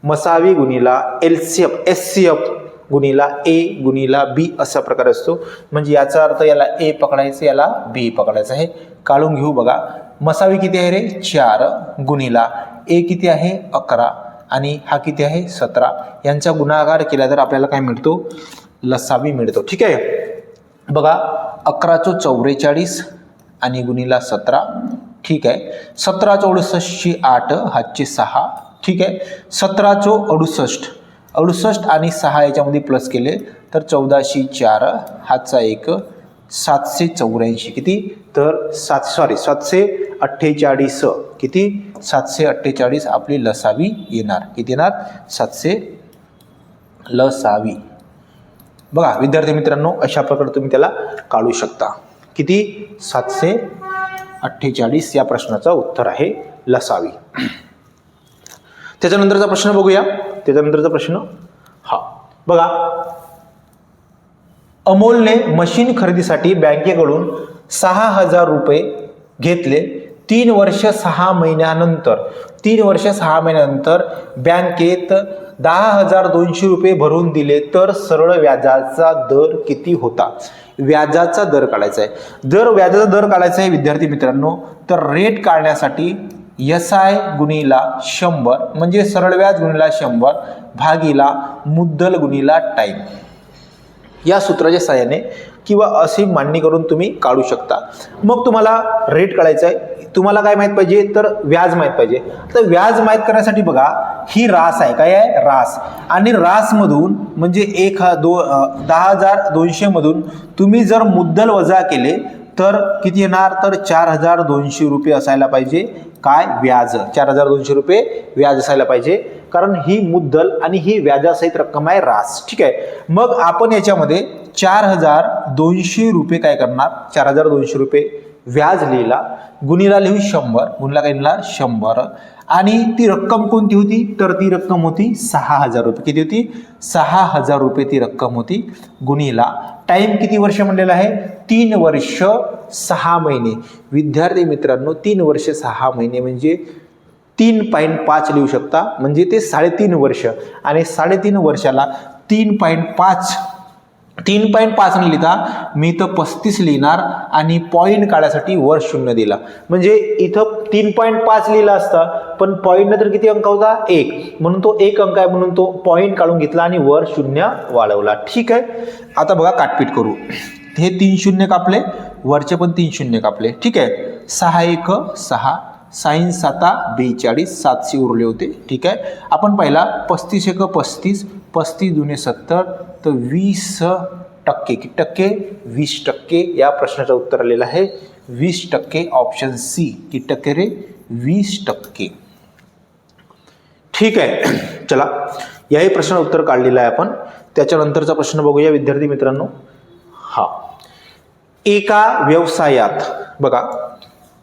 मसावी गुणिला एलसीएफ एससीएफ गुणिला ए गुणिला बी असा प्रकार असतो. म्हणजे याचा अर्थ याला ए पकडायचं, याला बी पकडायचं आहे. काढून घेऊ. बघा मसावी किती आहे रे? 4 गुणिला ए किती आहे? 11 आणि हा किती आहे? 17. यांचा गुणाकार केला तर आपल्याला काय मिळतो? लसावी मिळतो. ठीक आहे, बघा 11 चो 44 आणि गुणिला 17. ठीक आहे, 17 चो 68 8 हातचे 6. ठीक आहे, 17 चो 68 आणि 6 याच्यामध्ये प्लस केले तर 1404 हातचा 1 784. किती? तर 748 किती? 748 आपली लसावी येणार. किती येणार? 700 लसावी. बघा विद्यार्थी मित्रांनो, अशा प्रकारे तुम्ही त्याला काढू शकता. किती? 748 या प्रश्नाचं उत्तर आहे लसावी. त्याच्यानंतरचा प्रश्न बघूया. त्याच्यानंतरचा प्रश्न हा बघा, अमोलने मशीन खरेदीसाठी बँकेकडून 6000 रुपये घेतले. 3 वर्ष 6 महिन्यानंतर बँकेत 10,200 रुपये भरून दिले तर सरळ व्याजाचा दर किती होता? व्याजाचा दर काढायचा आहे. जर व्याजाचा दर काढायचा आहे विद्यार्थी मित्रांनो, तर रेट काढण्यासाठी SI गुणिला 100 म्हणजे सरळ व्याज गुणिला 100 भागीला मुद्दल गुणिला टाइम या सूत्राच्या सहाय्याने किंवा अशी मांडणी करून तुम्ही काढू शकता. मग तुम्हाला रेट काढायचा आहे. तुम्हाला काय माहित पाहिजे? तर व्याज माहित पाहिजे. तर व्याज माहित करण्यासाठी बघा, ही रास आहे. काय आहे? रास. आणि रासमधून म्हणजे 10,200 मधून तुम्ही जर मुद्दल वजा केले तर किती येणार? तर 4,200 रुपये असायला पाहिजे. काय? व्याज. 4,200 रुपये व्याज असायला पाहिजे, कारण ही मुद्दल आणि ही व्याजासहित रक्कम आहे रास. ठीक आहे, मग आपण याच्यामध्ये 4,200 रुपये काय करणार? 4,200 रुपये व्याज लिहिला, गुणिला लिहू 100, गुणिला काय लिहिला 100, आणि ती रक्कम कोणती होती तर ती रक्कम होती 6,000 रुपये. किती होती 6,000 रुपये ती रक्कम होती. गुणिला टाइम किती वर्ष म्हणलेला आहे 3 वर्ष 6 महिने. विद्यार्थी मित्रांनो 3 वर्ष 6 महिने म्हणजे 3.5 लिहू शकता, म्हणजे ते 3.5 वर्ष, आणि 3.5 वर्षाला 3.5 न लिहिता मी इथं 35 लिहिणार आणि पॉईंट काढायसाठी वर 0 दिला. म्हणजे इथं 3.5 लिहिला असता पण पॉईंट नंतर किती अंक होता 1, म्हणून तो 1 अंक आहे म्हणून तो पॉईंट काढून घेतला आणि वर 0 वाढवला. ठीक आहे. आता बघा काटपीट करू. हे 3 शून्य कापले, वरचे पण 3 शून्य कापले. ठीक आहे. 6 1 6, 6 7 42, 7 उरले होते. ठीक आहे. आपण पहिला 35 1 35, 35 दुने 70, तर 20% किती टक्के 20%. या प्रश्नाचं उत्तर आलेलं आहे 20%. Option C. किती टक्के रे 20%. ठीक आहे. चला याही प्रश्नाचं उत्तर काढलेलं आहे आपण. त्याच्यानंतरचा प्रश्न बघूया विद्यार्थी मित्रांनो. हा, एका व्यवसायात बघा,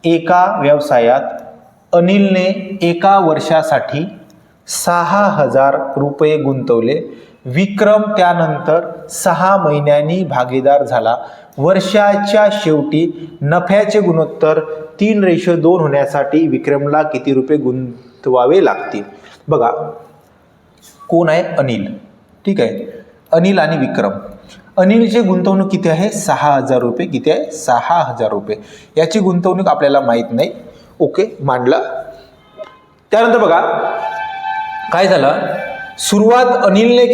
एका व्यवसायात अनिलने एका वर्षासाठी 6,000 रुपये गुंतवले. विक्रम त्यानंतर 6 महिन्यांनी भागीदार झाला. वर्षाच्या शेवटी नफ्याचे गुणोत्तर 3:2 होण्यासाठी विक्रमला किती रुपये गुंतवावे लागतील. बघा कोण आहे अनिल. ठीक आहे. अनिल आणि विक्रम. अनिलची गुंतवणूक किती आहे 6,000 रुपये. किती आहे 6,000 रुपये. याची गुंतवणूक आपल्याला माहीत नाही. ओके, मांडला. त्यानंतर बघा काय झालं, सुरुवात अनिलने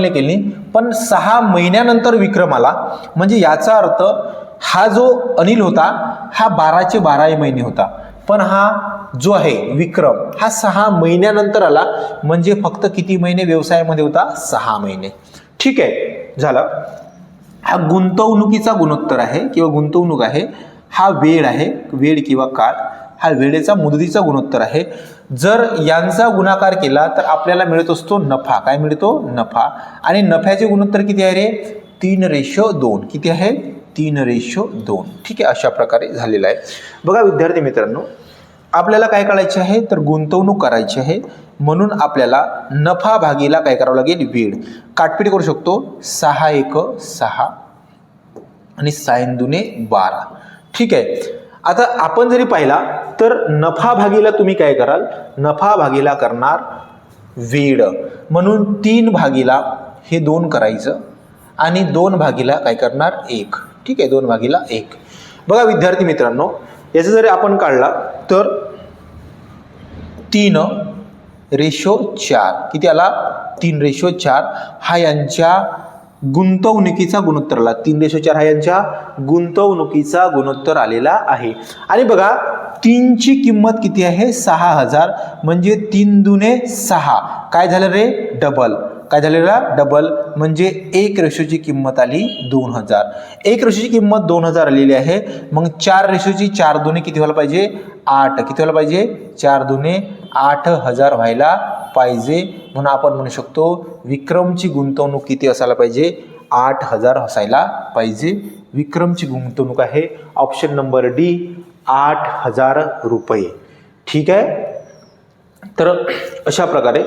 केली पण 6 महिन्यानंतर विक्रम आला. म्हणजे याचा अर्थ हा जो अनिल होता हा 12चे 12 महिने होता, पण हा जो आहे विक्रम हा 6 महिन्यानंतर आला. म्हणजे फक्त किती महिने व्यवसायामध्ये होता 6 महिने. ठीक आहे. झालं. हा गुंतवणुकीचा गुणोत्तर आहे किंवा गुंतवणूक आहे. हा वेळ आहे, वेळ किंवा काळ. हा वेळेचा मुदतीचा गुणोत्तर आहे. जर यांचा गुणाकार केला तर आपल्याला मिळत असतो नफा. काय मिळतो नफा. आणि नफ्याचे गुणोत्तर किती आहे रे 3:2. किती आहे 3:2. ठीक आहे. अशा प्रकारे झालेला आहे. बघा विद्यार्थी मित्रांनो, आपल्याला काय करायचे आहे तर गुंतवणूक करायची आहे, म्हणून आपल्याला नफा भागीला काय करावं लागेल वेळ. काटपीट करू शकतो. 6 1 6 आणि 6 2 12. ठीक आहे. आता आपण जरी पाहिला तर नफा भागीला तुम्ही काय कराल, नफा भागीला करणार वेळ, म्हणून 3 भागीला हे 2 करायचं आणि 2 भागीला काय करणार 1. ठीक आहे. 2 भागीला 1. बघा विद्यार्थी मित्रांनो, याचा जरी आपण काढला तर 3:4. किती आला 3:4. हा यांच्या गुंतवणुकीचा गुणोत्तर आला. 3:4 हा यांच्या गुंतवणुकीचा गुणोत्तर आलेला आहे. आणि बघा 3 ची किंमत किती आहे 6,000. म्हणजे 3 दुने 6. काय झालं रे डबल. काय झालेला डबल. म्हणजे 1:ची किंमत आली 2,000. 1:ची किंमत 2,000 आलेली आहे. मग 4:ची 4 दुने किती व्हायला पाहिजे 8. किती व्हायला पाहिजे 4 दुने 8,000 व्हायला पाहिजे. म्हणून आपण म्हणू शकतो विक्रमची गुंतवणूक किती असायला पाहिजे 8,000 असायला पाहिजे. विक्रमची गुंतवणूक आहे ऑप्शन नंबर डी 8,000 रुपये. ठीक आहे. तर अशा प्रकारे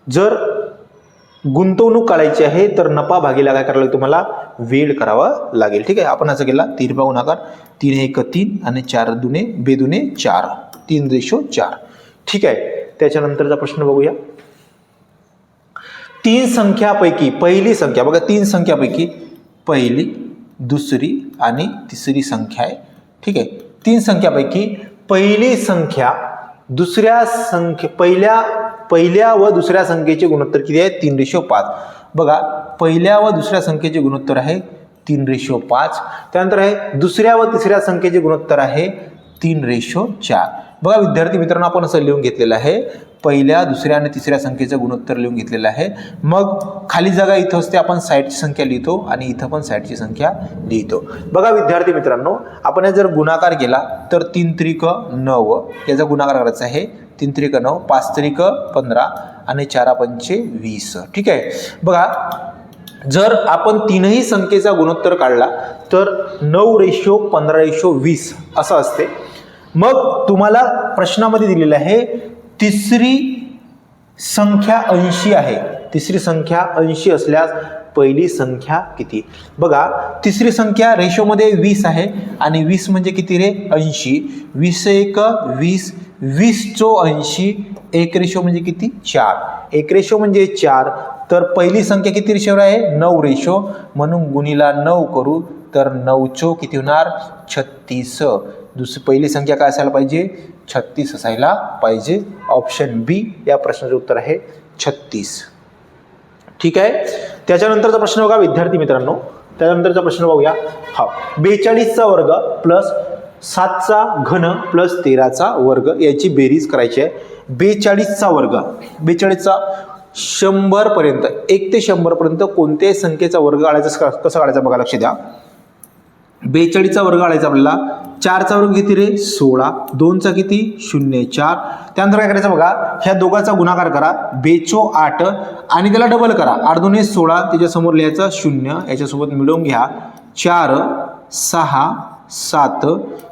जर गुंतवणूक काढायची आहे तर नफा भागीला काय करायला तुम्हाला वेळ करावा लागेल. ठीक आहे. आपण असं केला 3 गुणाकार 3 1 3 आणि 4 दुने 4 3:4. ठीक आहे. त्याच्यानंतरचा प्रश्न बघूया. 3 संख्यापैकी पहिली संख्या बघा, 3 संख्यापैकी पहिली, दुसरी आणि तिसरी संख्या आहे. ठीक आहे. 3 संख्यापैकी पहिली संख्या दुसऱ्या संख्ये पहिल्या व दुसऱ्या संख्येचे गुणोत्तर किती आहे 3:5. बघा पहिल्या व दुसऱ्या संख्येचे गुणोत्तर आहे 3:5. त्यानंतर आहे दुसऱ्या व तिसऱ्या संख्येचे गुणोत्तर आहे 3:4. बघा विद्यार्थी मित्रांनो, आपण असं लिहून घेतलेलं आहे पहिल्या दुसऱ्या आणि तिसऱ्या संख्येचं गुणोत्तर लिहून घेतलेलं आहे. मग खाली जागा इथं असते, आपण साईडची संख्या लिहितो आणि इथं पण साईडची संख्या लिहितो. बघा विद्यार्थी मित्रांनो, आपण जर गुणाकार केला तर 3 त्रिक 9 याचा गुणाकार करायचा आहे. 3 त्रिक 9, 5 त्रिक 15 आणि 4 पंचे 20. ठीक आहे. बघा जर आपण तीनही संख्येचा गुणोत्तर काढला तर 9:15:20 असं असते. मग तुम्हाला प्रश्नामध्ये दिलेलं आहे तिसरी संख्या 80 आहे. तिसरी संख्या 80 असल्यास पहिली संख्या किती? बघा, तिसरी संख्या रेशोमध्ये 20 आहे आणि 20 म्हणजे किती रे? 80. 20 एक 20, 20 चो 80, एक रेशो म्हणजे किती? 4. एक रेशो म्हणजे 4. तर पहिली संख्या किती रेशोवर आहे? 9 रेशो, म्हणून गुणीला 9 करू तर 9 चो किती होणार? 36. दुसरी पहिली संख्या काय असायला पाहिजे? 36 असायला पाहिजे. ऑप्शन बी या प्रश्नाचे उत्तर आहे 36. ठीक आहे. त्याच्यानंतरचा प्रश्न बघा विद्यार्थी मित्रांनो, त्यानंतरचा प्रश्न बघूया. हा, 42चा वर्ग प्लस 7चा घन प्लस 13चा वर्ग याची बेरीज करायची आहे. 42चा वर्ग, 42चा 100 पर्यंत, 1 ते 100 पर्यंत कोणत्याही संख्येचा वर्ग काढायचा कसं काढायचा बघा, लक्ष द्या. 42चा वर्ग काढायचा आपल्याला. 4चा वर्ग किती रे? 16. 2चा किती? 0, 4. त्यानंतर काय करायचं बघा, ह्या दोघांचा गुणाकार करा. 2 8 आणि त्याला डबल करा. 8 2 16, त्याच्यासमोर लिहायचं 0, याच्यासोबत मिळवून घ्या. 4 6 7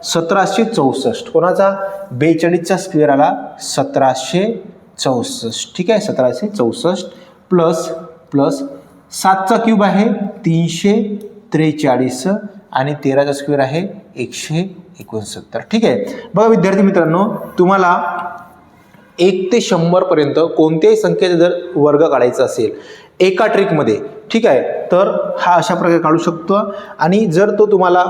1764. कोणाचा? 42चा स्क्वेअर आला 1764. ठीक आहे, 1764 प्लस प्लस 7चा क्यूब आहे 343 आणि 13चा स्क्वेअर आहे 169. ठीक आहे. बघा विद्यार्थी मित्रांनो, तुम्हाला 1 ते 100 पर्यंत कोणत्याही संख्येचा जर वर्ग काढायचा असेल एका ट्रिकमध्ये, ठीक आहे, तर हा अशा प्रकारे काढू शकतो. आणि जर तो तुम्हाला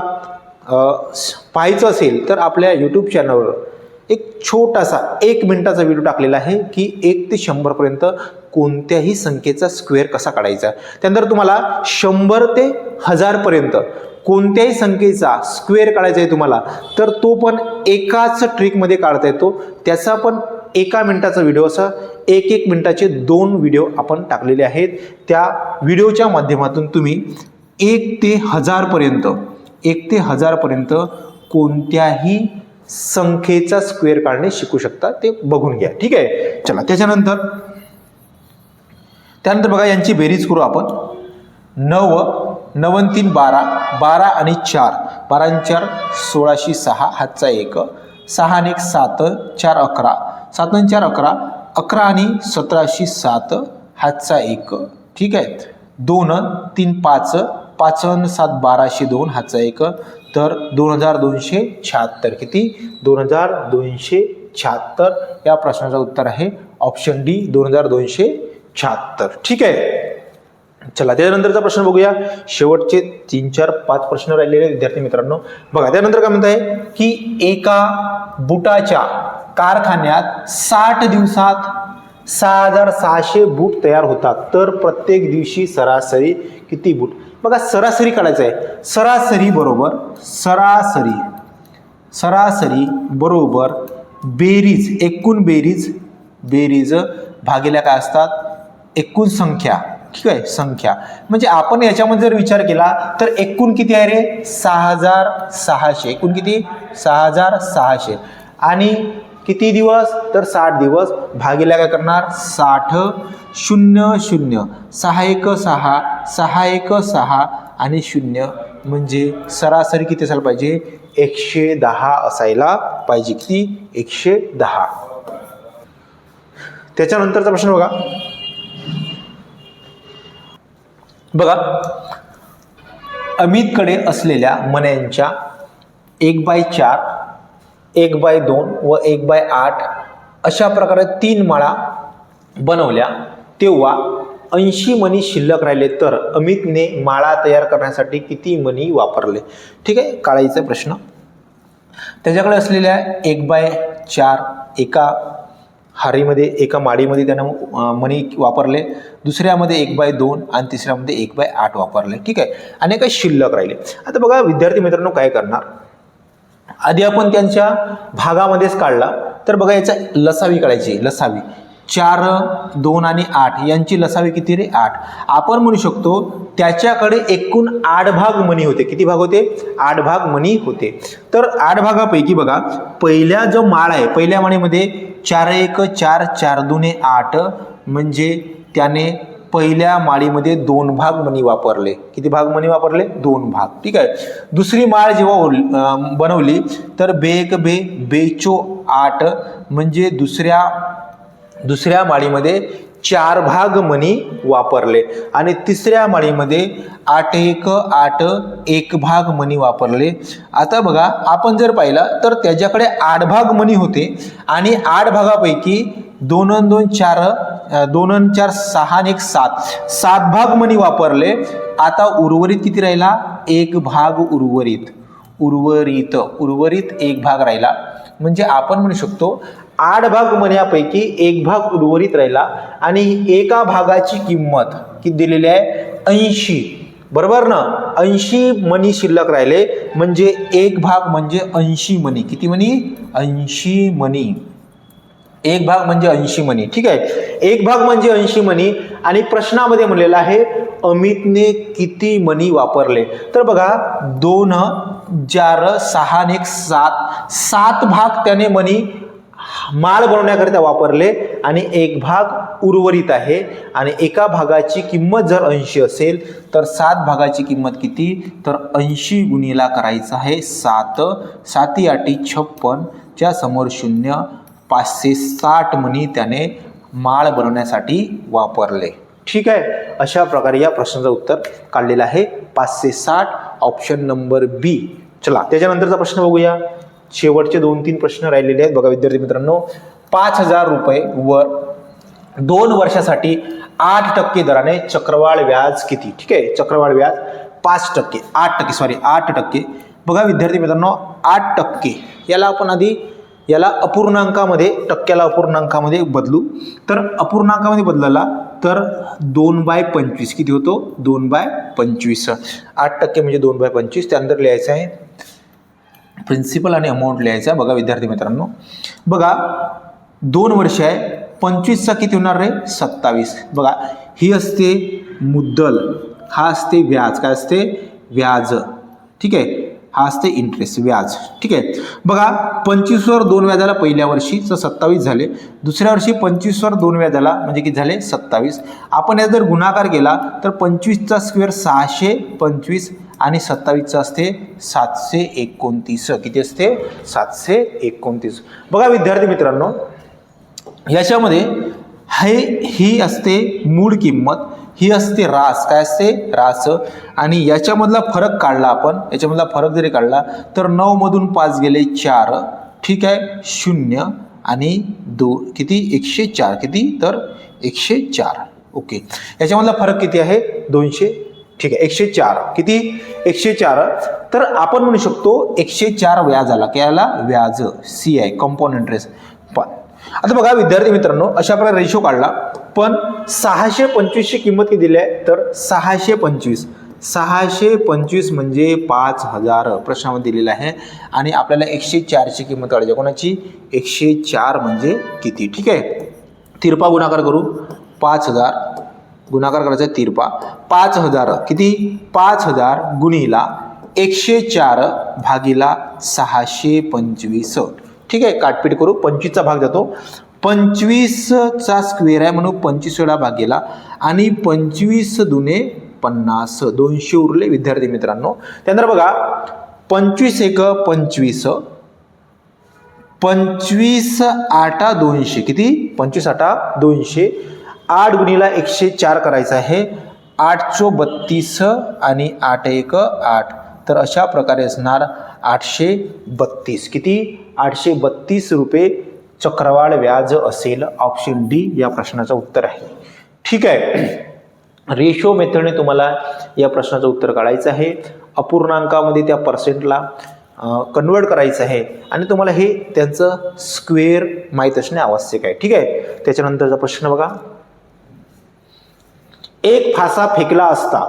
पाहायचं असेल तर आपल्या यूट्यूब चॅनलवर एक छोटासा 1 मिनिटाचा व्हिडिओ टाकलेला आहे की 1 ते 100 पर्यंत कोणत्याही संख्येचा स्क्वेअर कसा काढायचा. त्यानंतर तुम्हाला 100 ते 1000 पर्यंत कोणत्याही संख्येचा स्क्वेअर काढायचा आहे तुम्हाला, तर तो पण एकाच ट्रिकमध्ये काढता येतो. त्याचा पण 1 मिनिटाचा व्हिडिओ, असा 1 मिनिटाचे 2 व्हिडिओ आपण टाकलेले आहेत. त्या व्हिडिओच्या माध्यमातून तुम्ही 1 ते 1000 पर्यंत, 1 ते 1000 पर्यंत कोणत्याही संख्येचा स्क्वेअर काढणे शिकू शकता. ते बघून घ्या. ठीक आहे. चला, त्यानंतर बघा यांची बेरीज करू आपण. 9 9 3 12, 12 आणि 4, 12 आणि 4 1606, हातचा 1, 6 आणि 1 7, 4 11, 7 आणि 4 11, 11 आणि 1707, हातचा 1. ठीक आहे. 2 3 5, 5 आणि 7 1202, हातचा 1. तर 2276. किती? 2276. या प्रश्नाचं उत्तर आहे ऑप्शन डी, 2276. ठीक आहे. चला, त्यानंतरचा प्रश्न बघूया. शेवटचे 3 4 5 प्रश्न राहिलेले विद्यार्थी मित्रांनो. बघा, त्यानंतर काय म्हणत आहे की एका बुटाच्या कारखान्यात 60 दिवसात 6600 बूट तयार होतात, तर प्रत्येक दिवशी सरासरी किती बूट? बघा, सरासरी काढायचं आहे. सरासरी बरोबर बेरीज, एकूण बेरीज भागिले काय असतात? एकूण संख्या. ठीक आहे, संख्या. म्हणजे आपण याच्यामध्ये जर विचार केला तर एकूण किती आहे रे? 6600. एकूण किती? 6600. आणि किती दिवस? तर 60 दिवस. भागिले काय करणार? 60 0 0, 6 1 6, 6 1 6 आणि 0, म्हणजे सरासरी किती असायला पाहिजे? 110 असायला पाहिजे. किती? 110. त्याच्यानंतरचा प्रश्न बघा, अमितकडे असलेल्या मण्यांच्या 1/4, 1/2 व 1/8 अशा प्रकारे 3 माळा बनवल्या, तेव्हा 80 मणी शिल्लक राहिले, तर अमितने माळा तयार करण्यासाठी किती मणी वापरले? ठीक आहे, काढायचा प्रश्न. त्याच्याकडे असलेल्या 1/4 एका हारीमध्ये, एका माळीमध्ये त्यानं मणी वापरले, दुसऱ्यामध्ये 1/2 आणि तिसऱ्यामध्ये 1/8 वापरले. ठीक आहे, आणि काही शिल्लक राहिले. आता बघा विद्यार्थी मित्रांनो, काय करणार? आधी आपण त्यांच्या भागामध्येच काढला, तर बघा याचा लसावी काढायची. लसावी 4 2 आणि 8 यांची लसावी किती रे? 8. आपण म्हणू शकतो त्याच्याकडे एकूण 8 भाग मणी होते. किती भाग होते? 8 भाग मणी होते. तर 8 भागापैकी बघा, पहिल्या जो माळ आहे, पहिल्या माळेमध्ये 4 1 4, 4 2 8, म्हणजे त्याने पहिल्या माळीमध्ये 2 भाग मणी वापरले. किती भाग मणी वापरले? 2 भाग. ठीक आहे. दुसरी माळ जेव्हा बनवली तर बेक बे बेचो 8 म्हणजे दुसऱ्या माळीमध्ये 4 भाग मणी वापरले आणि तिसऱ्या माळीमध्ये 8 एक भाग मणी वापरले. आता बघा आपण जर पाहिलं तर त्याच्याकडे 8 भाग मणी होते आणि 8 भागापैकी 2 अन 2 4 2 अन 4 6 आणि 1 7 भाग मणी वापरले. आता उर्वरित किती राहिला? 1 भाग उर्वरित 1 भाग राहिला. म्हणजे आपण म्हणू शकतो 8 भाग मण्यापैकी 1 भाग उर्वरित राहिला आणि एका भागाची किंमत किती दिलेली आहे? 80. बरोबर ना? 80 मणी शिल्लक राहिले म्हणजे 1 भाग म्हणजे 80 मणी. किती मणी? 80 मणी. 1 भाग म्हणजे 80 मणी. ठीक आहे. 1 भाग म्हणजे 80 मणी आणि प्रश्नामध्ये म्हणलेलं आहे अमितने किती मणी वापरले. तर बघा 2 4 6 आणि 1 7 भाग त्याने मणी माळ बनवण्याकरिता वापरले आणि 1 भाग उर्वरित आहे आणि एका भागाची किंमत जर 80 असेल तर 7 भागाची किंमत किती? तर 80 गुणिला करायचं आहे 7. 7 8 56 च्या समोर 0. 560 मणी त्याने माळ बनवण्यासाठी वापरले. ठीक आहे. अशा प्रकारे या प्रश्नाचं उत्तर काढलेलं आहे 560. ऑप्शन नंबर बी. चला त्याच्यानंतरचा प्रश्न बघूया. शेवटचे 2-3 प्रश्न राहिलेले आहेत. बघा विद्यार्थी मित्रांनो, 5000 रुपये वर 2 वर्षासाठी 8% दराने चक्रवाढ व्याज किती? ठीक आहे. चक्रवाढ व्याज 5%, 8%. बघा विद्यार्थी मित्रांनो, 8% याला आपण आधी अपूर्णांकामध्ये, टक्क्याला अपूर्णांकामध्ये बदलू. तर अपूर्णांकामध्ये बदलला तर 2/25 किती होतो? 2/25. 8% म्हणजे 2/25. त्यानंतर लिहायचं आहे प्रिन्सिपल आणि अमाऊंट लिहायचा. बघा विद्यार्थी मित्रांनो, बघा 2 वर्ष आहे, 25चा किती होणार रे? 27. बघा ही असते मुद्दल, हा असते व्याज. काय असते? व्याज. ठीक आहे. हा असते इंटरेस्ट, व्याज. ठीक आहे. बघा 25 वर 2 व्याजाला पहिल्या वर्षी 27 झाले. दुसऱ्या वर्षी 25 वर 2 व्याजाला म्हणजे किती झाले? 27. आपण याचा जर गुणाकार केला तर 25चा स्क्वेअर 625 आणि 27चा असते 729. किती असते? 729. बघा विद्यार्थी मित्रांनो, याच्यामध्ये ही असते मूळ किंमत, ही असते रास. काय असते? रास. आणि याच्यामधला फरक काढला आपण, याच्यामधला फरक जरी काढला तर 9 मधून 5 गेले 4. ठीक आहे. 0 आणि 2 किती? 104. किती? तर 104. ओके. याच्यामधला फरक किती आहे? 200. ठीक आहे. 104. किती? 104. तर आपण म्हणू शकतो 104 व्याज आला. काय आला? व्याज. सी आहे, कंपाऊंड इंटरेस्ट. पण आता बघा विद्यार्थी मित्रांनो, अशा प्रकारे रेशो काढला. पण 625 ची किंमत किती दिली आहे? तर 625 म्हणजे 5000 प्रश्नामध्ये दिलेला आहे आणि आपल्याला 104 ची किंमत काढायची. कोणाची? 104 म्हणजे किती? ठीक आहे. तिरपा गुणाकार करू. 5000 गुणाकार करायचा आहे तिरपा. 5000 किती? 5000 गुणिला 104 भागिला 625. ठीक आहे. काटपीट करू. 25चा भाग जातो. 25चा स्क्वेअर आहे म्हणून 25 वेळा भागेला आणि 25 दुने 50. 200 उरले विद्यार्थी मित्रांनो. त्यानंतर बघा 25 1 25, 25 8 200. किती? 25 8 200. 8 गुणिला 104 करायचं आहे. 8 चो 32 आणि 8 1 8. तर अशा प्रकारे असणार 832. किती? 832 रुपये चक्रवाढ व्याज असेल. ऑप्शन डी या प्रश्नाचं उत्तर आहे. ठीक आहे. रेशो मेथडने तुम्हाला या प्रश्नाचं उत्तर काढायचं आहे. अपूर्णांकामध्ये त्या पर्सेंटला कन्वर्ट करायचं आहे आणि तुम्हाला हे त्यांचं स्क्वेअर माहीत असणे आवश्यक आहे. ठीक आहे. त्याच्यानंतरचा प्रश्न बघा. एक फासा फेकला असता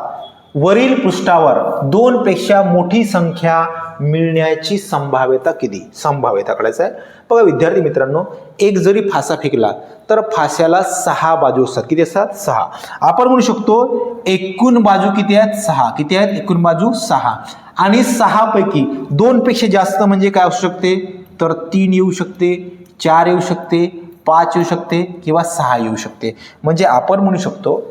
वरील पृष्ठावर 2 पेक्षा मोठी संख्या मिळण्याची संभाव्यता किती? संभाव्यता काढायचं आहे. बघा विद्यार्थी मित्रांनो, एक जरी फासा फेकला तर फास्याला 6 बाजू असतात. किती असतात? 6. आपण म्हणू शकतो एकूण बाजू किती आहेत? 6. किती आहेत? एकूण बाजू 6. आणि 6 पैकी 2 पेक्षा जास्त म्हणजे काय असू शकते? तर 3 येऊ शकते, 4 येऊ शकते, 5 येऊ शकते किंवा 6 येऊ शकते. म्हणजे आपण म्हणू शकतो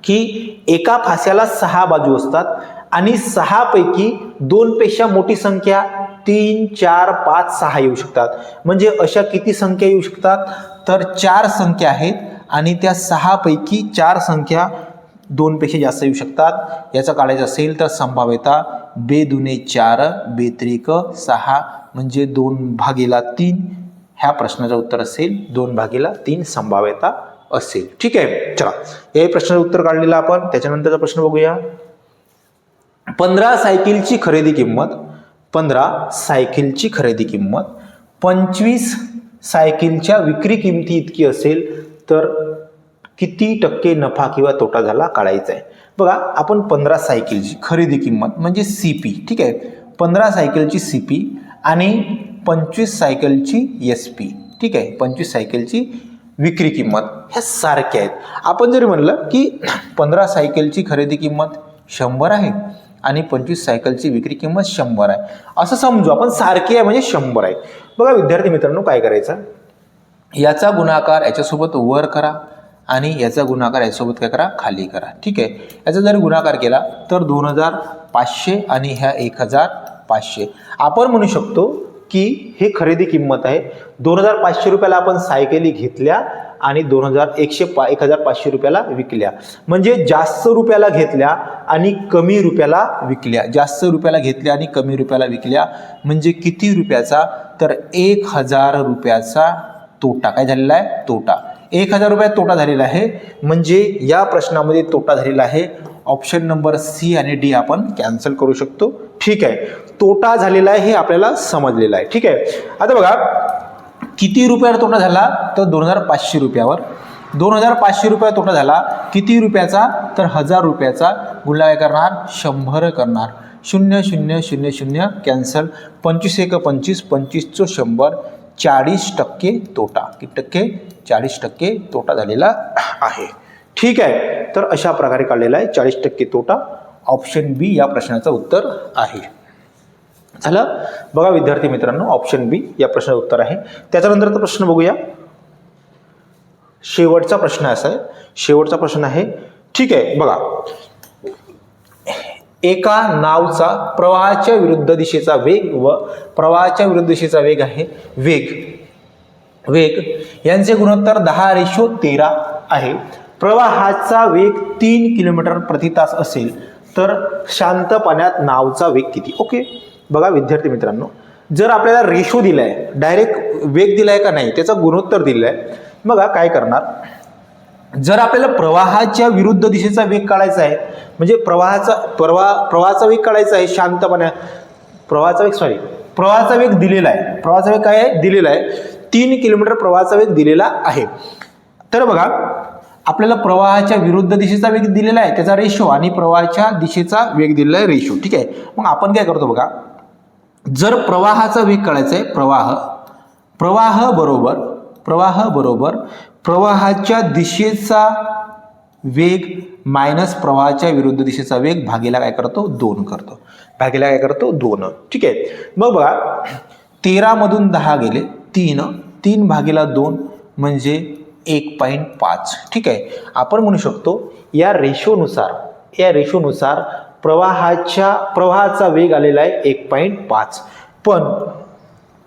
की एका फास्याला 6 बाजू असतात आणि 6 पैकी 2 पेक्षा मोठी संख्या 3, 4, 5, 6 येऊ शकतात. म्हणजे अशा किती संख्या येऊ शकतात, तर 4 संख्या आहेत आणि त्या 6 पैकी 4 संख्या 2 पेक्षा जास्त येऊ शकतात. याचा काढायचं असेल तर संभाव्यता 2 दुने 4, 2 त्रिक 6 म्हणजे 2/3. ह्या प्रश्नाचं उत्तर असेल 2/3 संभाव्यता असेल. ठीक आहे, चला या प्रश्नाचं उत्तर काढलेलं आपण. त्याच्यानंतरचा प्रश्न बघूया. 15 सायकलची खरेदी किंमत 25 सायकलच्या विक्री किमती इतकी असेल तर किती टक्के नफा किंवा तोटा झाला काढायचा आहे. बघा, आपण 15 सायकलची खरेदी किंमत म्हणजे CP, ठीक आहे, 15 सायकलची CP आणि 25 सायकलची SP, ठीक आहे, 25 सायकलची विक्री किंमत ह्या सारख्या आहेत. आपण जरी म्हणलं की 15 सायकलची खरेदी किंमत 100 आहे आणि 25 सायकलची विक्री किंमत 100 आहे असं समजू आपण, सारखी आहे म्हणजे 100 आहे. बघा विद्यार्थी मित्रांनो, काय करायचं, याचा गुणाकार याच्यासोबत वर करा आणि याचा गुणाकार याच्यासोबत काय करा, खाली करा. ठीक आहे, याचा जर गुणाकार केला तर 2500 आणि ह्या 1500. आपण म्हणू शकतो की हे खरेदी किंमत आहे. 2500 रुपयाला आपण सायकली घेतल्या आणि 1500 रुपयाला विकल्या. म्हणजे जास्त रुपयाला घेतल्या आणि कमी रुपयाला विकल्या. जास्त रुपयाला घेतल्या आणि कमी रुपयाला विकल्या म्हणजे किती रुपयाचा, तर 1000 रुपयाचा तोटा काय झालेला आहे, तोटा. 1000 रुपयात तोटा झालेला आहे. म्हणजे या प्रश्नामध्ये तोटा झालेला आहे. ऑप्शन नंबर C आणि D आपण कॅन्सल करू शकतो. ठीक आहे, तोटा झालेला आहे हे आपल्याला समजलेलं आहे. ठीक आहे, आता बघा किती रुपयावर तोटा झाला, तर 2500 रुपयावर. 2500 रुपया तोटा झाला. किती रुपयाचा, तर 1000 रुपयाचा. गुणला काय करणार, 100 करणार. 0 0 0 0 कॅन्सल. 25 1 25, 25 × 100, 40% तोटा. किती टक्के, 40% तोटा झालेला आहे. ठीक आहे, तर अशा प्रकारे काढलेला आहे 40% तोटा. ऑप्शन B या प्रश्नाचं उत्तर आहे. झालं. बघा विद्यार्थी मित्रांनो, ऑप्शन B या प्रश्नाचं उत्तर आहे. त्याच्यानंतरचा प्रश्न बघूया. शेवटचा प्रश्न असा आहे, शेवटचा प्रश्न आहे. ठीक आहे, बघा, एका नावचा प्रवाहाच्या विरुद्ध दिशेचा वेग व प्रवाहाच्या विरुद्ध दिशेचा वेग आहे वेग यांचे गुणोत्तर 10:13 आहे. प्रवाहाचा वेग 3 किलोमीटर प्रति तास असेल तर शांत पाण्यात नावचा वेग किती. ओके, बघा विद्यार्थी मित्रांनो, जर आपल्याला रेशो दिलाय, डायरेक्ट वेग दिलाय का नाही त्याचा गुणोत्तर दिलाय. बघा काय करणार, जर आपल्याला प्रवाहाच्या विरुद्ध दिशेचा वेग काढायचा आहे, म्हणजे प्रवाहाचा वेग काढायचा आहे शांत पाण्यात, प्रवाहाचा वेग दिलेला आहे. प्रवाहाचा वेग काय आहे, दिलेला आहे 3 किलोमीटर प्रवाहाचा वेग दिलेला आहे. तर बघा आपल्याला प्रवाहाच्या विरुद्ध दिशेचा वेग दिलेला आहे त्याचा रेशो आणि प्रवाहाच्या दिशेचा वेग दिलेला आहे रेशो. ठीक आहे, मग आपण काय करतो बघा, जर प्रवाहाचा वेग काढायचा आहे, प्रवाह बरोबर प्रवाहाच्या दिशेचा वेग मायनस प्रवाहाच्या विरुद्ध दिशेचा वेग भागीला काय करतो, 2 करतो. 2. ठीक आहे, मग बघा 13 मधून 10 गेले 3/2 म्हणजे 1.5. ठीक आहे, आपण म्हणू शकतो या रेशोनुसार प्रवाहाचा वेग आलेला आहे 1.5, पण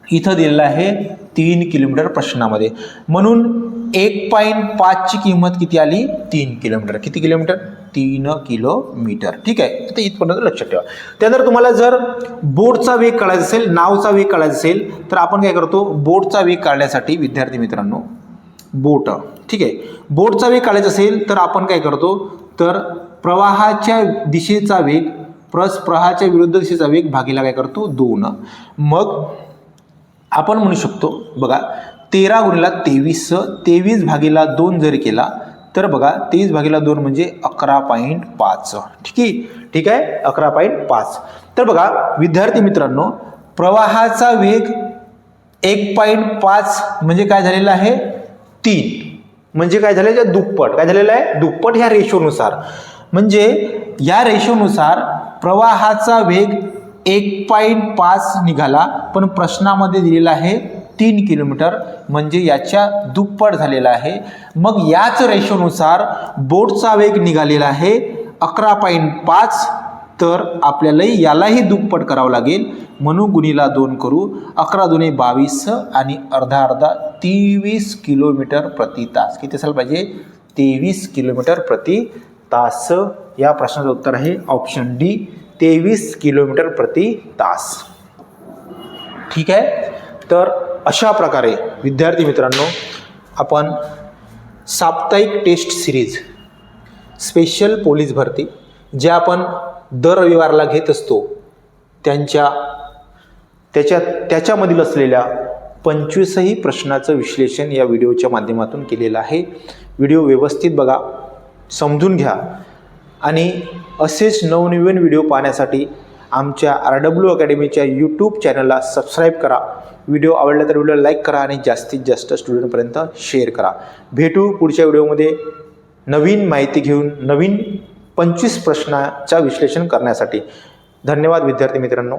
इथं दिलेलं आहे 3 किलोमीटर प्रश्नामध्ये, म्हणून 1.5 ची किंमत किती आली, 3 किलोमीटर. किती किलोमीटर, 3 किलोमीटर. ठीक आहे, आता इथपर्यंत लक्षात ठेवा. त्यानंतर तुम्हाला जर बोटचा वेग काढायचा असेल, नावचा वेग काढायचा असेल, तर आपण काय करतो, बोटचा वेग काढण्यासाठी विद्यार्थी मित्रांनो, ठीक आहे, बोटचा वेग काढायचा असेल तर आपण काय करतो, तर प्रवाहाच्या दिशेचा वेग प्लस प्रवाहाच्या विरुद्ध दिशेचा वेग भागीला काय करतो, 2. मग आपण म्हणू शकतो बघा 13 × 23, 23/2 जरी केला तर बघा 23/2 म्हणजे 11.5. ठीक आहे 11.5. तर बघा विद्यार्थी मित्रांनो, प्रवाहाचा वेग 1.5 म्हणजे काय झालेला आहे, 3 म्हणजे काय झालं, दुप्पट. काय झालेलं आहे, दुप्पट. ह्या रेशोनुसार, म्हणजे या रेशोनुसार प्रवाहाचा वेग 1.5 निघाला, पण प्रश्नामध्ये दिलेला आहे 3 किलोमीटर, म्हणजे याच्या दुप्पट झालेला आहे. मग याच रेशोनुसार बोटचा वेग निघालेला आहे 11.5, तर आपल्याला यालाही दुप्पट करावं लागेल, म्हणून गुणीला 2 करू. 11 दुणे 22 आणि अर्धा 23 किलोमीटर प्रति तास. किती असायला पाहिजे? 23 किलोमीटर प्रति तास. या प्रश्नाचं उत्तर आहे ऑप्शन डी, 23 किलोमीटर प्रति तास. ठीक आहे. तर अशा प्रकारे विद्यार्थी मित्रांनो आपण साप्ताहिक टेस्ट सिरीज स्पेशल पोलीस भरती जे आपण दर रविवारला घेत असतो त्याच्यामधील असलेल्या 25ही प्रश्नाचं विश्लेषण या व्हिडिओच्या माध्यमातून केलेलं आहे. व्हिडिओ व्यवस्थित बघा, समजून घ्या आणि असेच नवनवीन व्हिडिओ पाहण्यासाठी आमच्या RW अकॅडमीच्या यूट्यूब चॅनलला सबस्क्राईब करा. व्हिडिओ आवडला तर व्हिडिओ लाईक करा आणि जास्तीत जास्त स्टुडंटपर्यंत शेअर करा. भेटू पुढच्या व्हिडिओमध्ये नवीन माहिती घेऊन, नवीन 25 प्रश्नाचा विश्लेषण करण्यासाठी. धन्यवाद विद्यार्थी मित्रांनो.